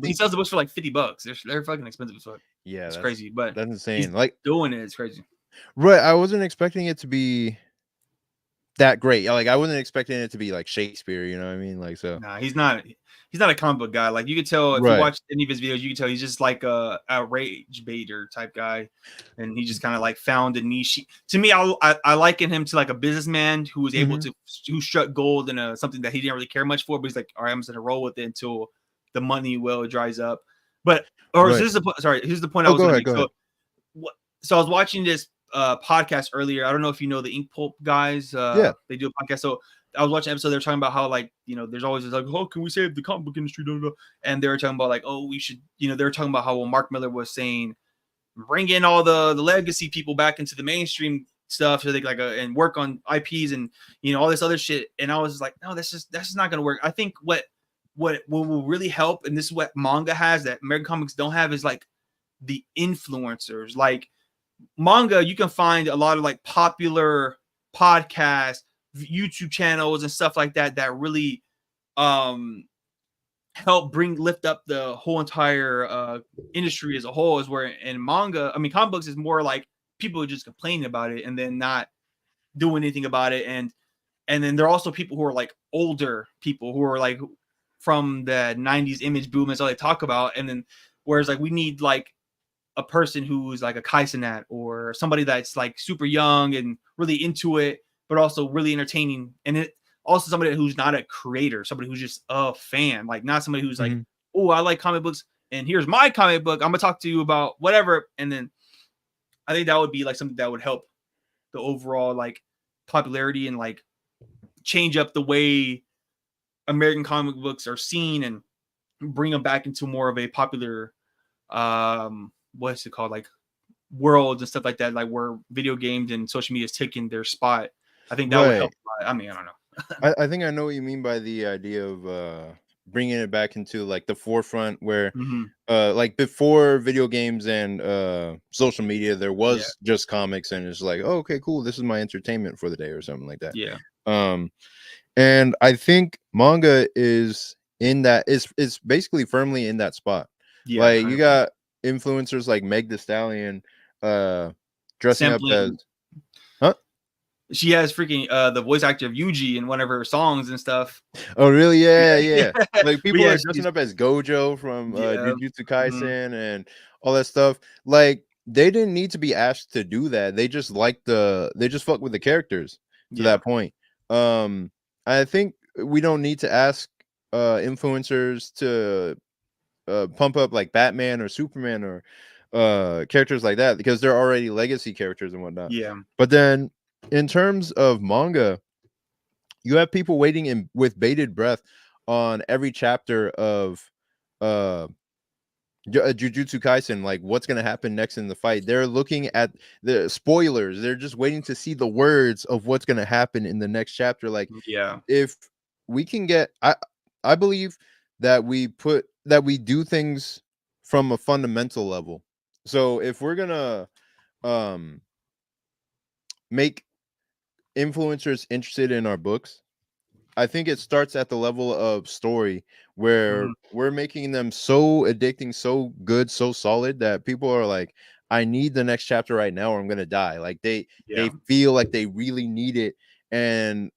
He sells the books for like $50. They're fucking expensive as fuck. Yeah, it's crazy, but that's insane. Like doing it's crazy. Right, I wasn't expecting it to be that great. Like I wasn't expecting it to be like Shakespeare, you know what I mean? Like so. Nah, he's not a comic book guy. Like you could tell if you watch any of his videos, you can tell he's just like a rage baiter type guy, and he just kind of like found a niche. To me, I liken him to like a businessman who was able to struck gold in something that he didn't really care much for, but he's like, all right, I'm just gonna roll with it until the money well dries up. But here's the point I was going to make. So I was watching this podcast earlier. I don't know if you know the Ink Pulp guys. They do a podcast. So I was watching an episode. They're talking about how like, you know, there's always this like, oh, can we save the comic book industry? And they were talking about like, oh, we should, you know, they were talking about how Mark Miller was saying, bring in all the legacy people back into the mainstream stuff, so they like and work on IPs and, you know, all this other shit. And I was like, no, that's just not gonna work. I think what will really help, and this is what manga has that American comics don't have, is like the influencers. Like manga, you can find a lot of like popular podcasts, YouTube channels, and stuff like that that really help lift up the whole entire industry as a whole. Is where in manga, I mean, comic books is more like people are just complaining about it and then not doing anything about it, and then there are also people who are like older people who are like from the 90s image boom, that's all they talk about. And then whereas like we need like a person who's like a Kaisenat or somebody that's like super young and really into it, but also really entertaining. And it also somebody who's not a creator, somebody who's just a fan, like not somebody who's like, oh, I like comic books and here's my comic book, I'm gonna talk to you about whatever. And then I think that would be like something that would help the overall like popularity and like change up the way American comic books are seen and bring them back into more of a popular what's it called, like worlds and stuff like that, like where video games and social media is taking their spot. I think that would help a lot. I mean, I don't know. I think I know what you mean by the idea of bringing it back into like the forefront where like before video games and social media, there was just comics, and it's like, oh, okay, cool, this is my entertainment for the day or something like that. And I think manga is in that, it's basically firmly in that spot. Like you got influencers like Meg Thee Stallion dressing up as She has freaking the voice actor of Yuji in one of her songs and stuff. Oh, really? Yeah, Yeah, yeah. Like but people yeah, are dressing up as Gojo from yeah, Jujutsu mhm, Kaisen and all that stuff. Like they didn't need to be asked to do that. They just fuck with the characters to yeah, that point. I think we don't need to ask influencers to pump up like Batman or Superman or characters like that because they're already legacy characters and whatnot. yeah, But then in terms of manga, you have people waiting in with bated breath on every chapter of uh Jujutsu Kaisen, like what's gonna happen next in the fight. They're looking at the spoilers. They're just waiting to see the words of what's gonna happen in the next chapter. Like yeah, if we can get, I believe that we do things from a fundamental level. So if we're gonna um make influencers interested in our books, I think it starts at the level of story where mhm, we're making them so addicting, so good, so solid that people are like, I need the next chapter right now or I'm gonna die. Like they yeah, feel like they really need it and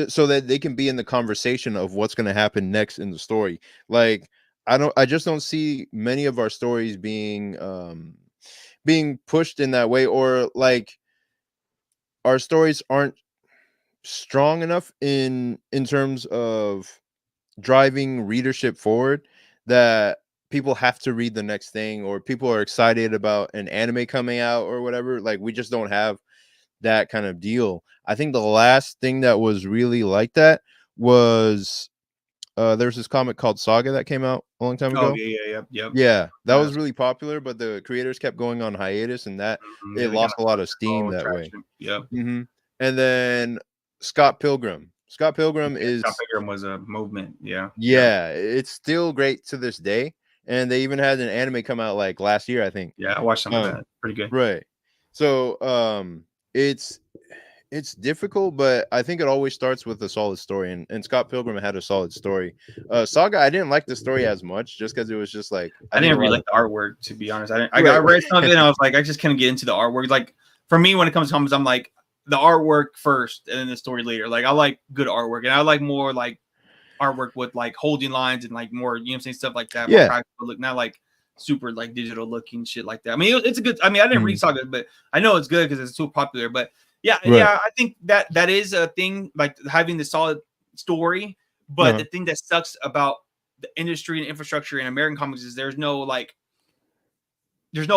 so that they can be in the conversation of what's gonna happen next in the story. Like I just don't see many of our stories being pushed in that way, or like our stories aren't strong enough in terms of driving readership forward that people have to read the next thing or people are excited about an anime coming out or whatever. Like we just don't have that kind of deal. I think the last thing that was really like that was there's this comic called Saga that came out a long time oh ago. yeah, yeah, yep, yep, Yeah, that yes, was really popular, but the creators kept going on hiatus and that yeah, it they kind lost of a lot of lost their steam whole that way. traction, yep, And then Scott Pilgrim. Scott Pilgrim yeah, Scott is, Pilgrim was a movement, yeah, yeah, yeah, it's still great to this day, and they even had an anime come out, like, last year, I think. yeah, I watched some of Um, that, pretty good. right. So, it's it's difficult, but I think it always starts with a solid story, and Scott Pilgrim had a solid story. Saga, I didn't like the story as much just because it was just, like, I I think a didn't really lot like of the artwork, to be honest. I didn't. I right. read some of it, and I was like, I just couldn't get into the artwork. Like for me, when it comes to comics, I'm like the artwork first, and then the story later. Like I like good artwork, and I like more like artwork with like holding lines and like more, you know what I'm saying, stuff like that, more Yeah. practical look, not like super like digital looking shit like that. I mean, it's a good. I mean, I didn't read Mhm. Saga, but I know it's good because it's so popular. But yeah, Right. yeah, I think that is a thing, like having the solid story. But Uh-huh. the thing that sucks about the industry and infrastructure in American comics is there's no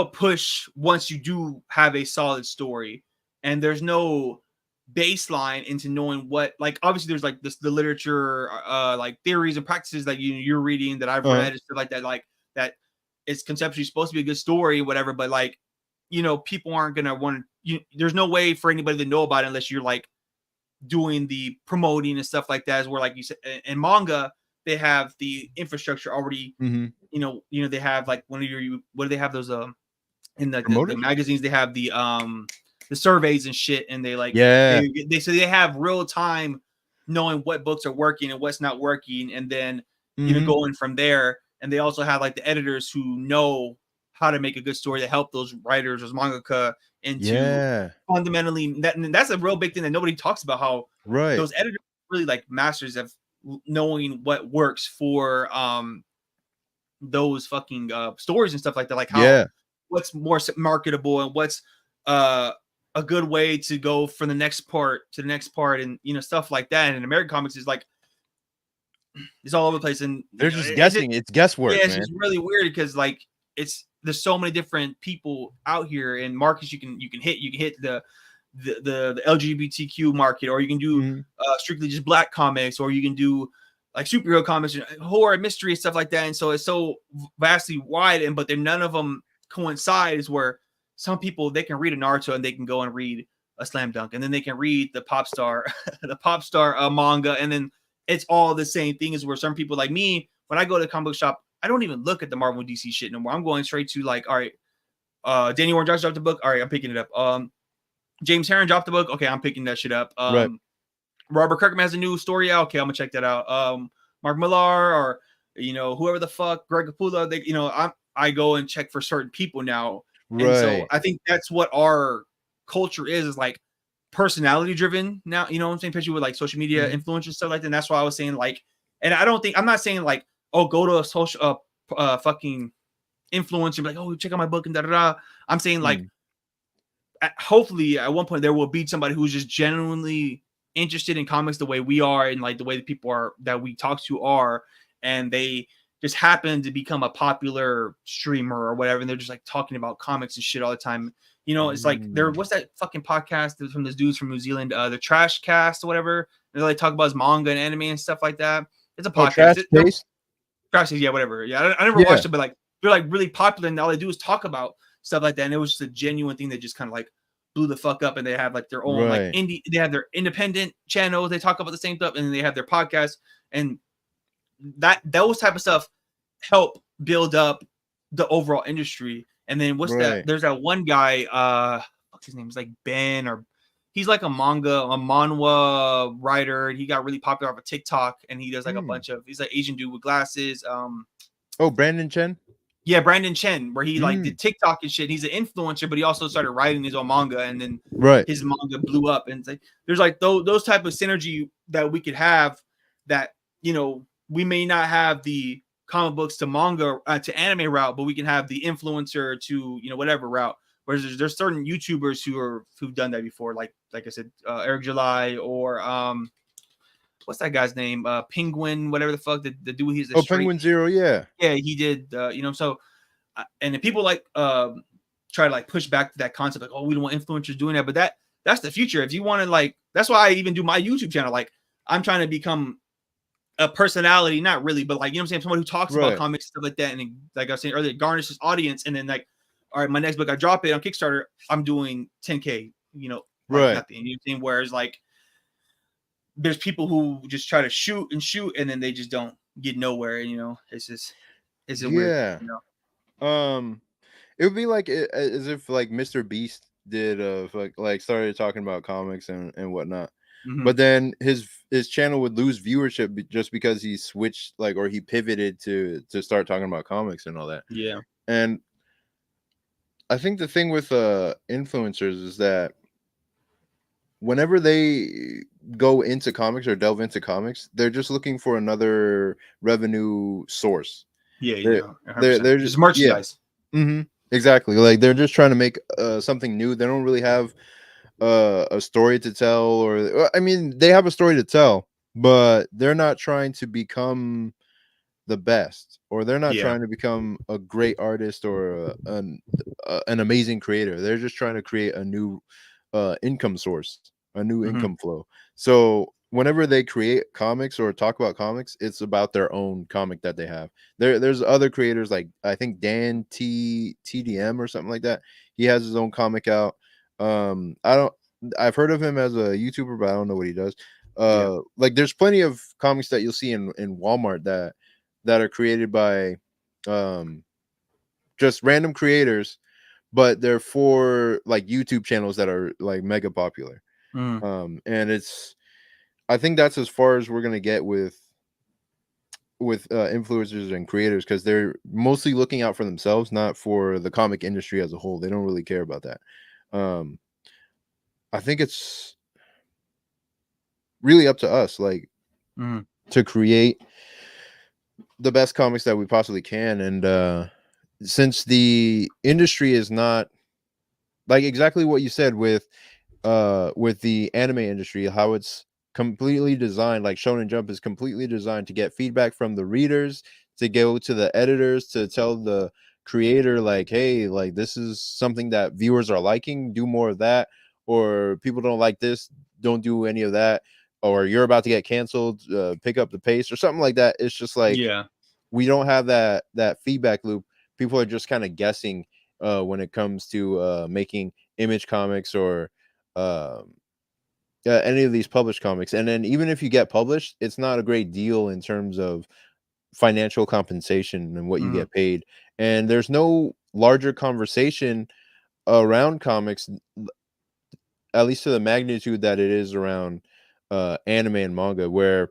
push once you do have a solid story, and there's no baseline into knowing what, like obviously there's like this the literature like theories and practices that you're reading that I've Uh-huh. read and stuff like that is conceptually supposed to be a good story whatever, but like people aren't gonna want there's no way for anybody to know about it unless you're like doing the promoting and stuff like that, is where like you said in manga they have the infrastructure already. Mhm. They have like when what do they have those in the Promoters? magazines they have the surveys and shit, and they like Yeah. they have real time knowing what books are working and what's not working, and then Mhm. going from there. And they also have like the editors who know how to make a good story to help those writers, those mangaka, into Yeah. fundamentally that. And that's a real big thing that nobody talks about, how Right. those editors really like masters of knowing what works for those fucking stories and stuff like that, like how Yeah. what's more marketable and what's uh a good way to go from the next part to the next part, and stuff like that. And in American comics is like it's all over the place, and They're just it's just, guessing. It's yeah, guesswork, it's just man. really weird because like there's so many different people out here and markets you can hit the LGBTQ market, or you can do Mhm. strictly just black comics, or you can do like superhero comics, horror, mystery, stuff like that. And so it's so vastly wide, and but then none of them coincide. Is where some people, they can read a Naruto and they can go and read a Slam Dunk, and then they can read the pop star the pop star manga, and then it's all the same thing. Is where some people like me, when I go to the comic book shop, I don't even look at the Marvel and DC shit no more. I'm going straight to like, all right, Danny Warren Johnson dropped the book. All right, I'm picking it up. James Herron dropped the book. Okay, I'm picking that shit up. Right. Robert Kirkman has a new story out. Okay, I'm gonna check that out. Mark Millar, or whoever the fuck, Greg Capullo. I go and check for certain people now, and so Right. I think that's what our culture is like personality driven now. You know what I'm saying? Especially with like social media influencers stuff like that. And that's why I was saying like, and I'm not saying like, oh, go to a social fucking influencer, be like, oh, check out my book and da da da. I'm saying like, hopefully at one point there will be somebody who's just genuinely interested in comics the way we are, and like the way the people are that we talk to are, and they just happen to become a popular streamer or whatever, and they're just like talking about comics and shit all the time. You know, it's like what's that fucking podcast from those dudes from New Zealand, the Trash Cast or whatever. And they like talk about his manga and anime and stuff like that. It's a podcast. Trash, yeah, whatever. Yeah, I never watched it, but like they're like really popular, and all they do is talk about stuff like that. And it was just a genuine thing that just kind of like blew the fuck up. And they have like their own like they have their independent channels. They talk about the same stuff, and then they have their podcast, and those type of stuff help build up the overall industry. And then that? There's that one guy, what's his name? Is like Ben, or he's like a manhwa writer. He got really popular off of TikTok, and he does like a bunch of. He's like Asian dude with glasses. Brandon Chen. Yeah, Brandon Chen, where he like did TikTok and shit. He's an influencer, but he also started writing his own manga, and then his manga blew up. And it's like, there's like those type of synergy that we could have. That, you know, we may not have the comic books to manga to anime route, but we can have the influencer to, you know, whatever route. Whereas there's certain YouTubers who've done that before, like I said, Eric July, or what's that guy's name? Penguin, whatever the fuck, the dude. He's Penguin Zero, yeah, he did. You know, so and then people like try to like push back to that concept, like, oh, we don't want influencers doing that, but that's the future. If you want to, like, that's why I even do my YouTube channel. Like, I'm trying to become a personality, not really, but like, you know what I'm saying, someone who talks about comics, stuff like that, and then, like I was saying earlier, garnishes audience, and then like, all right, my next book, I drop it on Kickstarter, I'm doing 10K, you know, like nothing. You know what I'm saying? Whereas like, there's people who just try to shoot, and then they just don't get nowhere. You know, it's weird. You know? It would be like as if like Mr. Beast did like started talking about comics and whatnot. But then his channel would lose viewership just because he switched, like, or he pivoted to start talking about comics and all that. Yeah. And I think the thing with influencers is that whenever they go into comics or delve into comics, they're just looking for another revenue source. Yeah, they're just merchandise. Exactly. Like, they're just trying to make something new. They don't really have a story to tell, or I mean, they have a story to tell, but they're not trying to become the best, or they're not trying to become a great artist or an amazing creator. They're just trying to create a new income source, a new income flow. So whenever they create comics or talk about comics, it's about their own comic that they have. There's other creators, like I think Dan TDM or something like that. He has his own comic out. I've heard of him as a YouTuber, but I don't know what he does. Like, there's plenty of comics that you'll see in Walmart that are created by just random creators, but they're for like YouTube channels that are like mega popular. And I think that's as far as we're gonna get with influencers and creators, because they're mostly looking out for themselves, not for the comic industry as a whole. They don't really care about that. I think it's really up to us, like, to create the best comics that we possibly can. And since the industry is not, like, exactly what you said with the anime industry, how it's completely designed, like Shonen Jump is completely designed to get feedback from the readers, to go to the editors, to tell the creator, like, hey, like, this is something that viewers are liking, do more of that, or people don't like this, don't do any of that, or you're about to get canceled, pick up the pace or something like that. It's just like, we don't have that feedback loop. People are just kind of guessing when it comes to making Image Comics or any of these published comics. And then even if you get published, it's not a great deal in terms of financial compensation and what you get paid. And there's no larger conversation around comics, at least to the magnitude that it is around anime and manga, where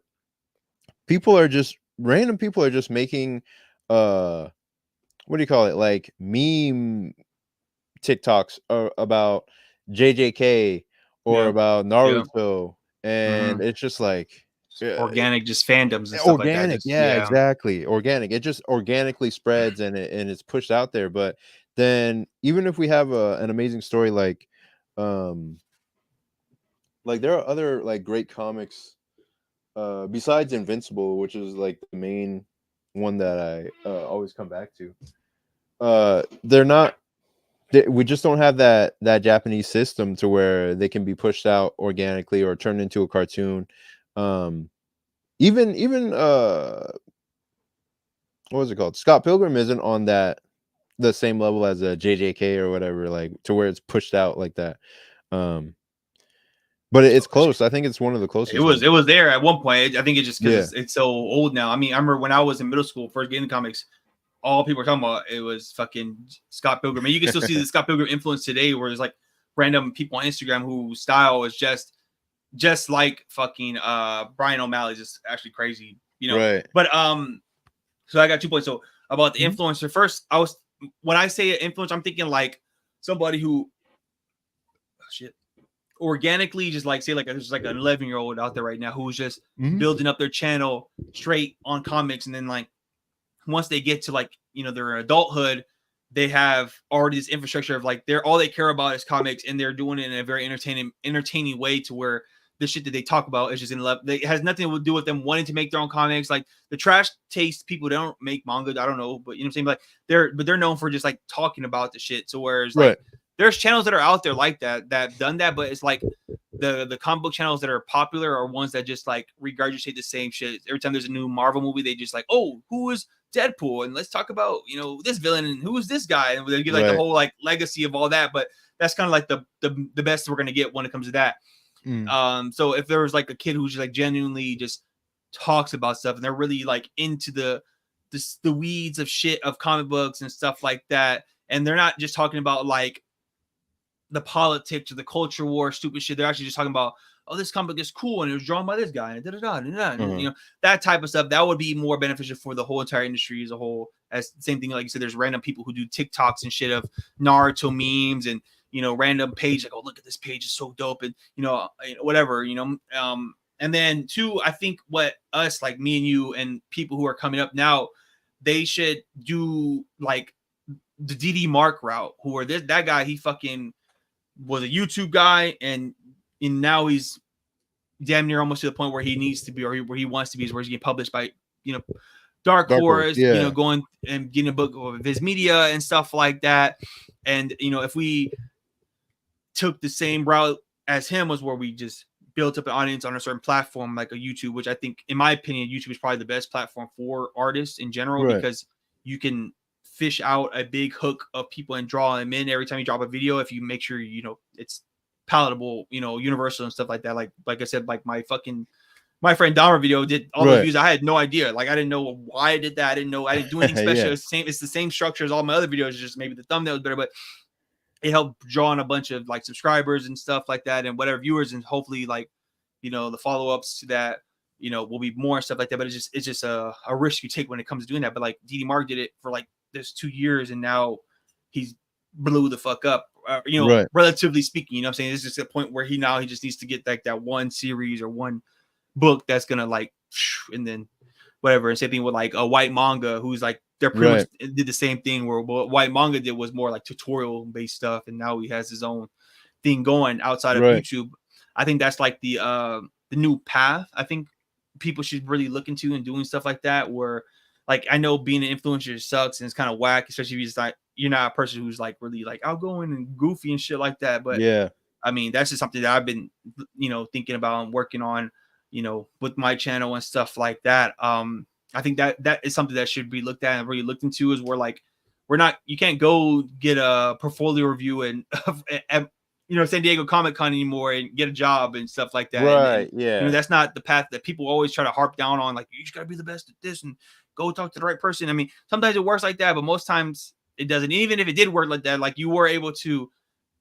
random people are just making what do you call it, like meme TikToks about JJK or Yeah. about Yeah. Naruto, and Mhm. it's just like Organic, just fandoms and stuff like that. organic. Just Yeah, yeah. exactly. Organic. It just organically spreads and it's pushed out there. But then even if we have an amazing story um like there are other like great comics besides Invincible, which is like the main one that I always come back to. They're not we just don't have that Japanese system to where they can be pushed out organically or turned into a cartoon. Um even what was it called? Scott Pilgrim isn't on the same level as a JJK or whatever, like to where it's pushed out like that. Um, but it's close. I think it's one of the closest ones. It was there at one point. I think it's just because Yeah. it's so old now. I mean, I remember when I was in middle school, first getting comics, all people were talking about it was fucking Scott Pilgrim. And you can still see the Scott Pilgrim influence today, where there's like random people on Instagram whose style is just like fucking Brian O'Malley's. Just actually crazy, you know. Right. But so I got 2 points. So about the Mhm. influencer. First, I was when I say influence, I'm thinking like somebody who shit organically just like say like there's like an 11-year-old out there right now who's just Mhm. building up their channel straight on comics, and then like once they get to like their adulthood, they have already this infrastructure of like they're all they care about is comics, and they're doing it in a very entertaining way to where the shit that they talk about is just in love. It has nothing to do with them wanting to make their own comics. Like the trash taste people that don't make manga, I don't know, but you know what I'm saying. Like they're known for just like talking about the shit. So whereas like Right. there's channels that are out there like that done that, but it's like the comic book channels that are popular are ones that just like regurgitate the same shit. Every time there's a new Marvel movie, they just like, oh, who is Deadpool, and let's talk about this villain and who is this guy, and they give like the Right. whole like legacy of all that. But that's kind of like the best we're gonna get when it comes to that. Mm. So if there was like a kid who's just like genuinely just talks about stuff, and they're really like into the weeds of shit of comic books and stuff like that, and they're not just talking about like the politics or the culture war stupid shit. They're actually just talking about, oh, this comic is cool and it was drawn by this guy and Uh-huh. that type of stuff. That would be more beneficial for the whole entire industry as a whole. As the same thing, like you said, there's random people who do TikToks and shit of Naruto memes and random page like, oh, look at this page is so dope, and whatever. And then two, I think what us like me and you and people who are coming up now, they should do like the DD Mark route, who are that guy, he fucking was a YouTube guy, and now he's damn near almost to the point where he needs to be, or where he wants to be, is where he's getting published by Dark Dark Horse. Horse, Yeah. going and getting a book of his media and stuff like that. And if we took the same route as him, was where we just built up an audience on a certain platform like a YouTube, which I think, in my opinion, YouTube is probably the best platform for artists in general, Right. because you can fish out a big hook of people and draw them in every time you drop a video, if you make sure it's palatable, universal and stuff like that. Like I said, like my friend Dahmer video did all those Right. views. I had no idea. Like I didn't know why I did that. I didn't do anything special. Yeah. It's the same structure as all my other videos. Just maybe the thumbnail was better, but it helped draw on a bunch of like subscribers and stuff like that, and whatever viewers, and hopefully like the follow-ups to that will be more stuff like that. But it's just a risk you take when it comes to doing that. But like DD Mark did it for like this 2 years, and now he's blew the fuck up, Right. relatively speaking. I'm saying it's just a point where he just needs to get like that one series or one book that's gonna like, and then whatever. And same thing with like a White Manga, who's like, they're pretty much did the same thing, where what White Manga did was more like tutorial based stuff, and now he has his own thing going outside of YouTube. I think that's like the new path I think people should really look into, and doing stuff like that, where like, I know being an influencer sucks and it's kind of whack, especially if you're not a person who's like really like outgoing and goofy and shit like that. But Yeah. I mean, that's just something that I've been, thinking about and working on, with my channel and stuff like that. I think that is something that should be looked at and really looked into, is where like, you can't go get a portfolio review and at San Diego Comic Con anymore and get a job and stuff like that. Right. And Yeah. that's not the path that people always try to harp down on. Like, you just gotta be the best at this and go talk to the right person. I mean, sometimes it works like that, but most times it doesn't. Even if it did work like that, like you were able to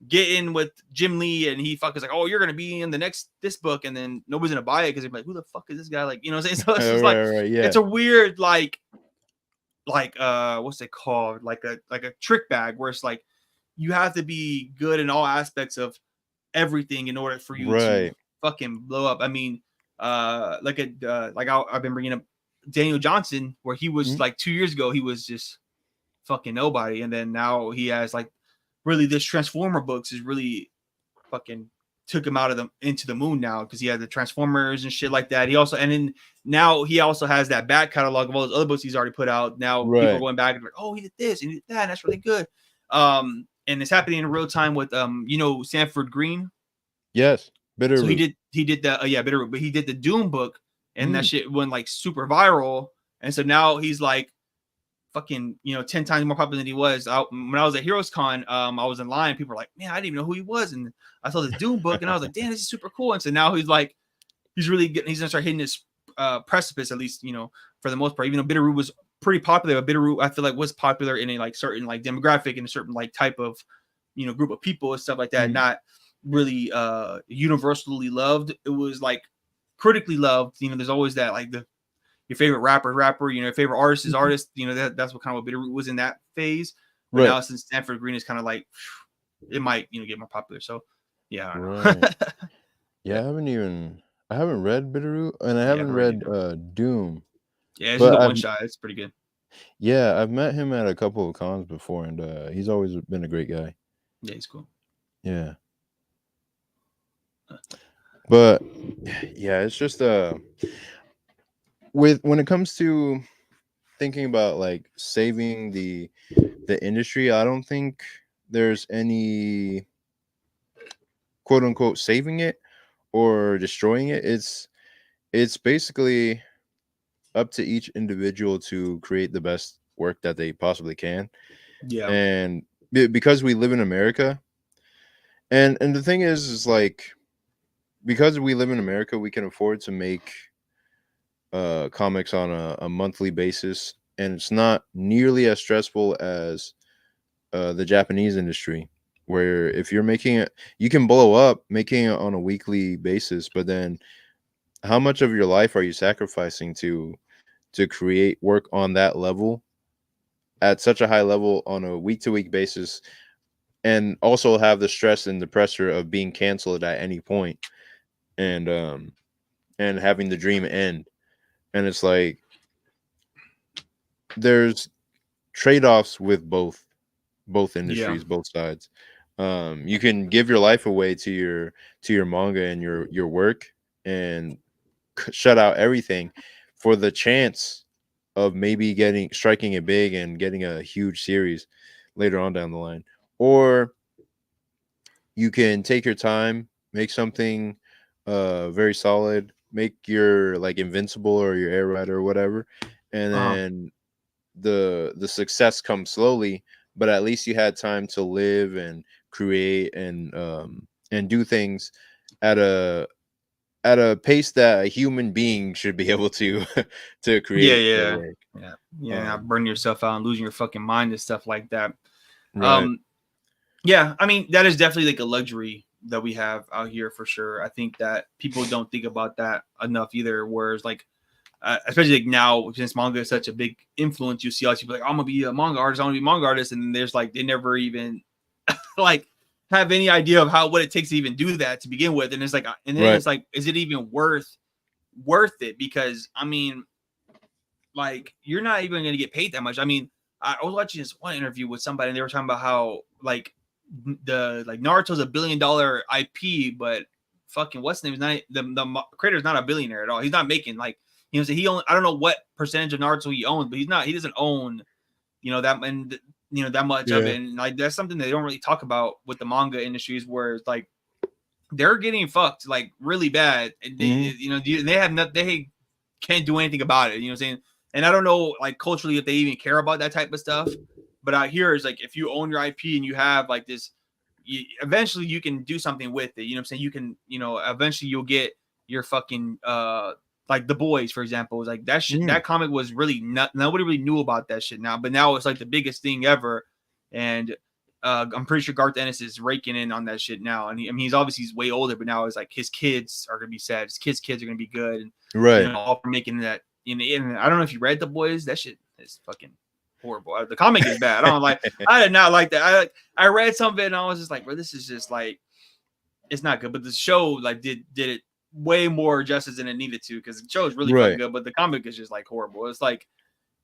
get in with Jim Lee, and he fucking like, oh, you're gonna be in the next this book, and then nobody's gonna buy it because they're like, who the fuck is this guy? Like, what I'm saying? So it's just like, Right. Yeah. it's a weird like what's it called? Like a trick bag, where it's like you have to be good in all aspects of everything in order for you to Right. fucking blow up. I mean, I've been bringing up Daniel Johnson, where he was Mhm. like 2 years ago, he was just fucking nobody, and then now he has like really this Transformer books is really fucking took him out of the into the moon now because he had the Transformers and shit like that. He also and then now he also has that back catalog of all those other books he's already put out. Now people are Right. going back and like, oh, he did this and he did that, and that's really good. And it's happening in real time with Sanford Green. Yes. So Bitterroot. he did the Bitterroot, but he did the Doom book, and that Mm. shit went like super viral. And so now he's like fucking 10 times more popular than he was. When I was at Heroes Con, I was in line. People were like, man, I didn't even know who he was, and I saw this Doom book, and I was like, damn, this is super cool. And so now he's really getting, he's gonna start hitting this precipice, at least for the most part. Even though Bitterroot was pretty popular, but Bitterroot I feel like was popular in a like certain like demographic and a certain like type of group of people and stuff like that, Mm. not really universally loved. It was like critically loved. There's always that like your favorite rapper, your favorite artist is artist. That's what kind of what Bitterroot was in that phase. But Right. now since Stanford Green is kind of like, it might get more popular. So yeah, I don't Right. know. Yeah, Yeah, I haven't read Bitterroot and I yeah, I haven't haven't read read either. Doom. Yeah, it's just But a one shot. It's pretty good. I've met him at a couple of cons before and he's always been a great guy. Yeah, he's cool. Yeah. But yeah, it's just when it comes to thinking about like saving the industry, I don't think there's any quote unquote saving it or destroying it. It's basically up to each individual to create the best work that they possibly can. Yeah. And because we live in America, and the thing is like because we live in America, we can afford to make comics on a monthly basis, and it's not nearly as stressful as the Japanese industry, where if you're making it, you can blow up making it on a weekly basis, but then how much of your life are you sacrificing to create work on that level at such a high level on a week to week basis, and also have the stress and the pressure of being canceled at any point, and and having the dream end. And it's like there's trade-offs with both Yeah. industries, both sides. You can give your life away to your manga and your work and shut out everything for the chance of maybe getting striking it big and getting a huge series later on down the line. Or you can take your time, make something very solid, make your like Invincible or your Air Rider or whatever, and Uh-huh. then the success comes slowly, but at least you had time to live and create and do things at a pace that a human being should be able to to Yeah, create their yeah. work. Yeah. Yeah, not Um, burning yourself out and losing your fucking mind and stuff like that. right, Um, yeah, I mean, that is definitely like a luxury that we have out here for sure. I think that people don't think about that enough either. Whereas, like, especially like now, since manga is such a big influence, you see all these people like, I'm gonna be a manga artist, I want to be a manga artist, and then there's like they never even like have any idea of what it takes to even do that to begin with. And it's like, and then right, it's like, is it even worth it? Because I mean, like, you're not even gonna get paid that much. I mean, I was watching this one interview with somebody, and they were talking about how like Naruto's $1 billion IP, but fucking what's his name is not the creator's not a billionaire at all. He's not making like so he only I don't know what percentage of Naruto he owns, but he doesn't own that and that much of yeah, it. And like that's something they don't really talk about with the manga industries, where it's like they're getting fucked like really bad, and hmm they have not they can't do anything about it. You know what I'm saying? And I don't know like culturally if they even care about that type of stuff. But out here is like if you own your IP and you have like this, eventually you can do something with it. You know what I'm saying? You can eventually you'll get your fucking like The Boys, for example. It was like that shit. hmm That comic was really nobody really knew about that shit now, but now it's like the biggest thing ever. And I'm pretty sure Garth Ennis is raking in on that shit now. And I mean, he's way older, but now it's like his kids are gonna be sad. His kids are gonna be good, and right. all for making that. And I don't know if you read The Boys. That shit is fucking horrible. The comic is bad. I don't like. I did not like that. I read some of it and I was just like, bro, this is just like it's not good. But the show like did it way more justice than it needed to, because the show is really Right. fucking good, but the comic is just like horrible. It's like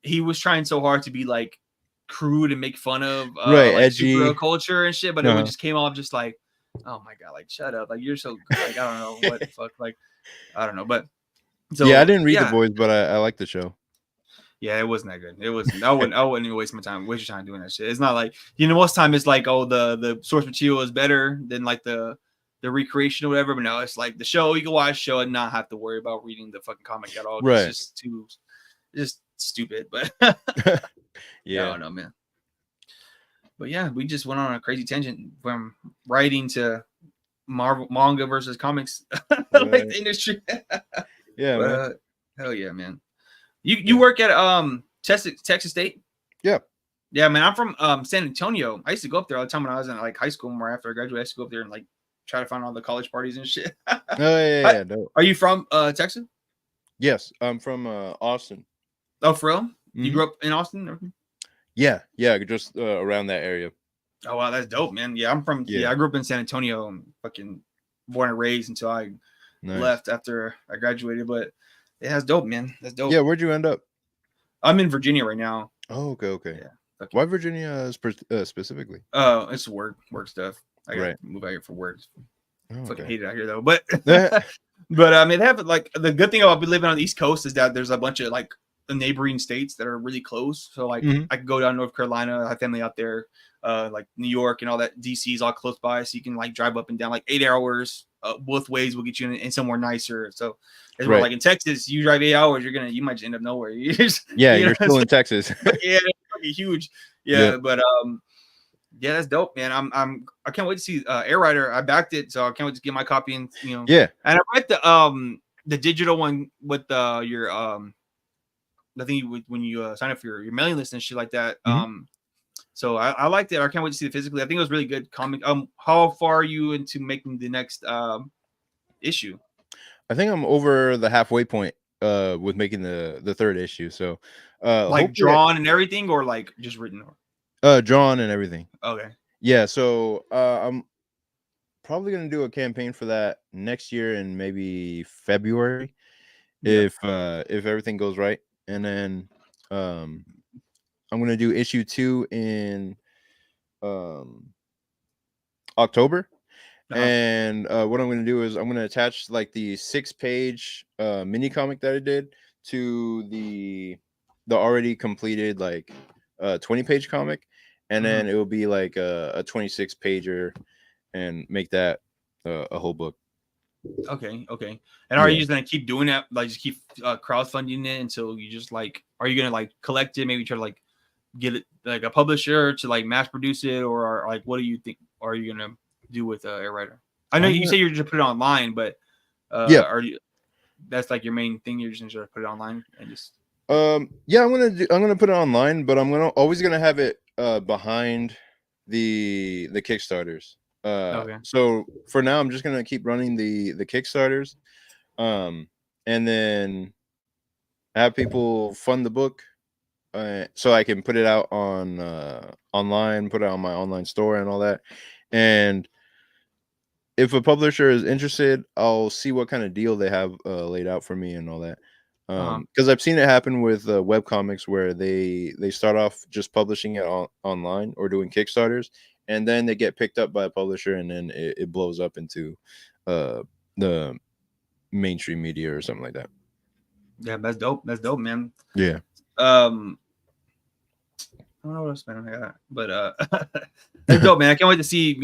he was trying so hard to be like crude and make fun of Right, like edgy. superhero culture and shit, but it Uh-huh. just came off just like, oh my god, like shut up, like you're so like I don't know what the fuck, like I don't know, but so Yeah, I didn't read The Boys, but I like the show. Yeah, it wasn't that good. It wasn't. I wouldn't even waste your time doing that shit. It's not like, you know, most time it's like, oh, the source material is better than like the recreation or whatever. But no, it's like the show, you can watch the show and not have to worry about reading the fucking comic at all. Right. It's just stupid. But Yeah. I don't know, man. But yeah, we just went on a crazy tangent from writing to manga versus comics, like the industry. Yeah, but, man. Hell yeah, man. You work at Texas State? Yeah. Yeah, man. I'm from San Antonio. I used to go up there all the time when I was in like high school. More after I graduated, I used to go up there and like try to find all the college parties and shit. Oh yeah. No. Are you from Texas? Yes, I'm from Austin. Oh, for real? You grew up in Austin? Yeah, just around that area. Oh wow, that's dope, man. Yeah, I'm from. Yeah, I grew up in San Antonio. I'm fucking born and raised until I left after I graduated. But yeah, that's dope, man. That's dope. Yeah, where'd you end up? I'm in Virginia right now. Oh, okay. Yeah. Okay. Why Virginia specifically? It's work stuff. I got to move out here for work. Fucking hate it out here though. But but I mean, they have like the good thing about living on the East Coast is that there's a bunch of like the neighboring states that are really close. So like I could go down to North Carolina. I have family out there, like New York and all that. DC is all close by, so you can like drive up and down like 8 hours both ways. Will get you in somewhere nicer. So as well, like in Texas, you drive 8 hours, you might just end up nowhere. You're still in Texas. Yeah, it's huge. Yeah, but yeah, that's dope, man. I can't wait to see Air Rider. I backed it, so I can't wait to get my copy and And I read the digital one with your I think when you sign up for your mailing list and shit like that. So I liked it. I can't wait to see it physically. I think it was really good comic. How far are you into making the next issue? I think I'm over the halfway point with making the third issue. So like drawn and everything, or like just written? Drawn and everything. Okay. Yeah, so I'm probably gonna do a campaign for that next year in maybe February, if everything goes right. And then I'm gonna do issue 2 in October. And what I'm gonna do is I'm gonna attach like the 6-page mini comic that I did to the already completed like 20-page comic, and then it will be like a 26-pager and make that a whole book. Okay. And are you just gonna keep doing that, like just keep crowdfunding it until you just like, are you gonna like collect it, maybe try to like get it like a publisher to like mass produce it, or like what do you think are you gonna do with Air Rider? I know you say you're just put it online, but are you, that's like your main thing, you're just gonna put it online and just I'm gonna put it online, but I'm always gonna have it behind the Kickstarters. So for now I'm just gonna keep running the Kickstarters, and then have people fund the book, so I can put it out on online, put it on my online store and all that. And if a publisher is interested, I'll see what kind of deal they have laid out for me and all that. Because I've seen it happen with webcomics where they start off just publishing it online or doing Kickstarters, and then they get picked up by a publisher, and then it blows up into the mainstream media or something like that. Yeah, that's dope. That's dope, man. Yeah. I don't know what else, man. But that's dope, man. I can't wait to see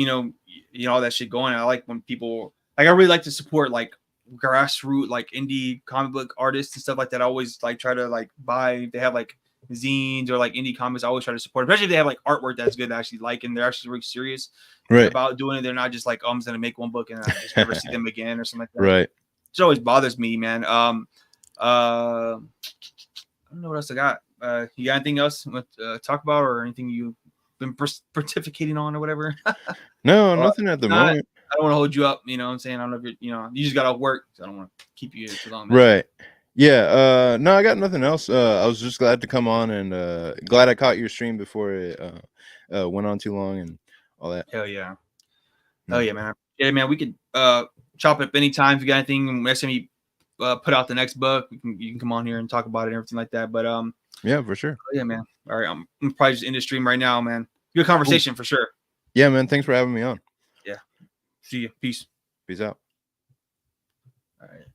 all that shit going. I like when people like. I really like to support like grassroots, like indie comic book artists and stuff like that. I always like try to like buy. If they have like zines or like indie comics, I always try to support, especially if they have like artwork that's good. I actually like, and they're actually really serious about doing it. They're not just like, oh, I'm just gonna make one book and I just never see them again or something like that. Right. It always bothers me, man. I don't know what else I got. You got anything else to talk about, or anything you've been pontificating on or whatever? No, nothing at the moment. I don't want to hold you up. You know what I'm saying? I don't know if you're, you just got to work. So I don't want to keep you too long. Man. Right. Yeah. No, I got nothing else. I was just glad to come on, and glad I caught your stream before it went on too long and all that. Hell yeah. Hell yeah, man. Yeah, man, we could chop it up anytime if you got anything. Next time you put out the next book, you can come on here and talk about it and everything like that. But yeah, for sure. yeah, man. All right, I'm probably just in the stream right now, man. Good conversation for sure. Yeah, man. Thanks for having me on. Yeah. See you. Peace. Peace out. All right.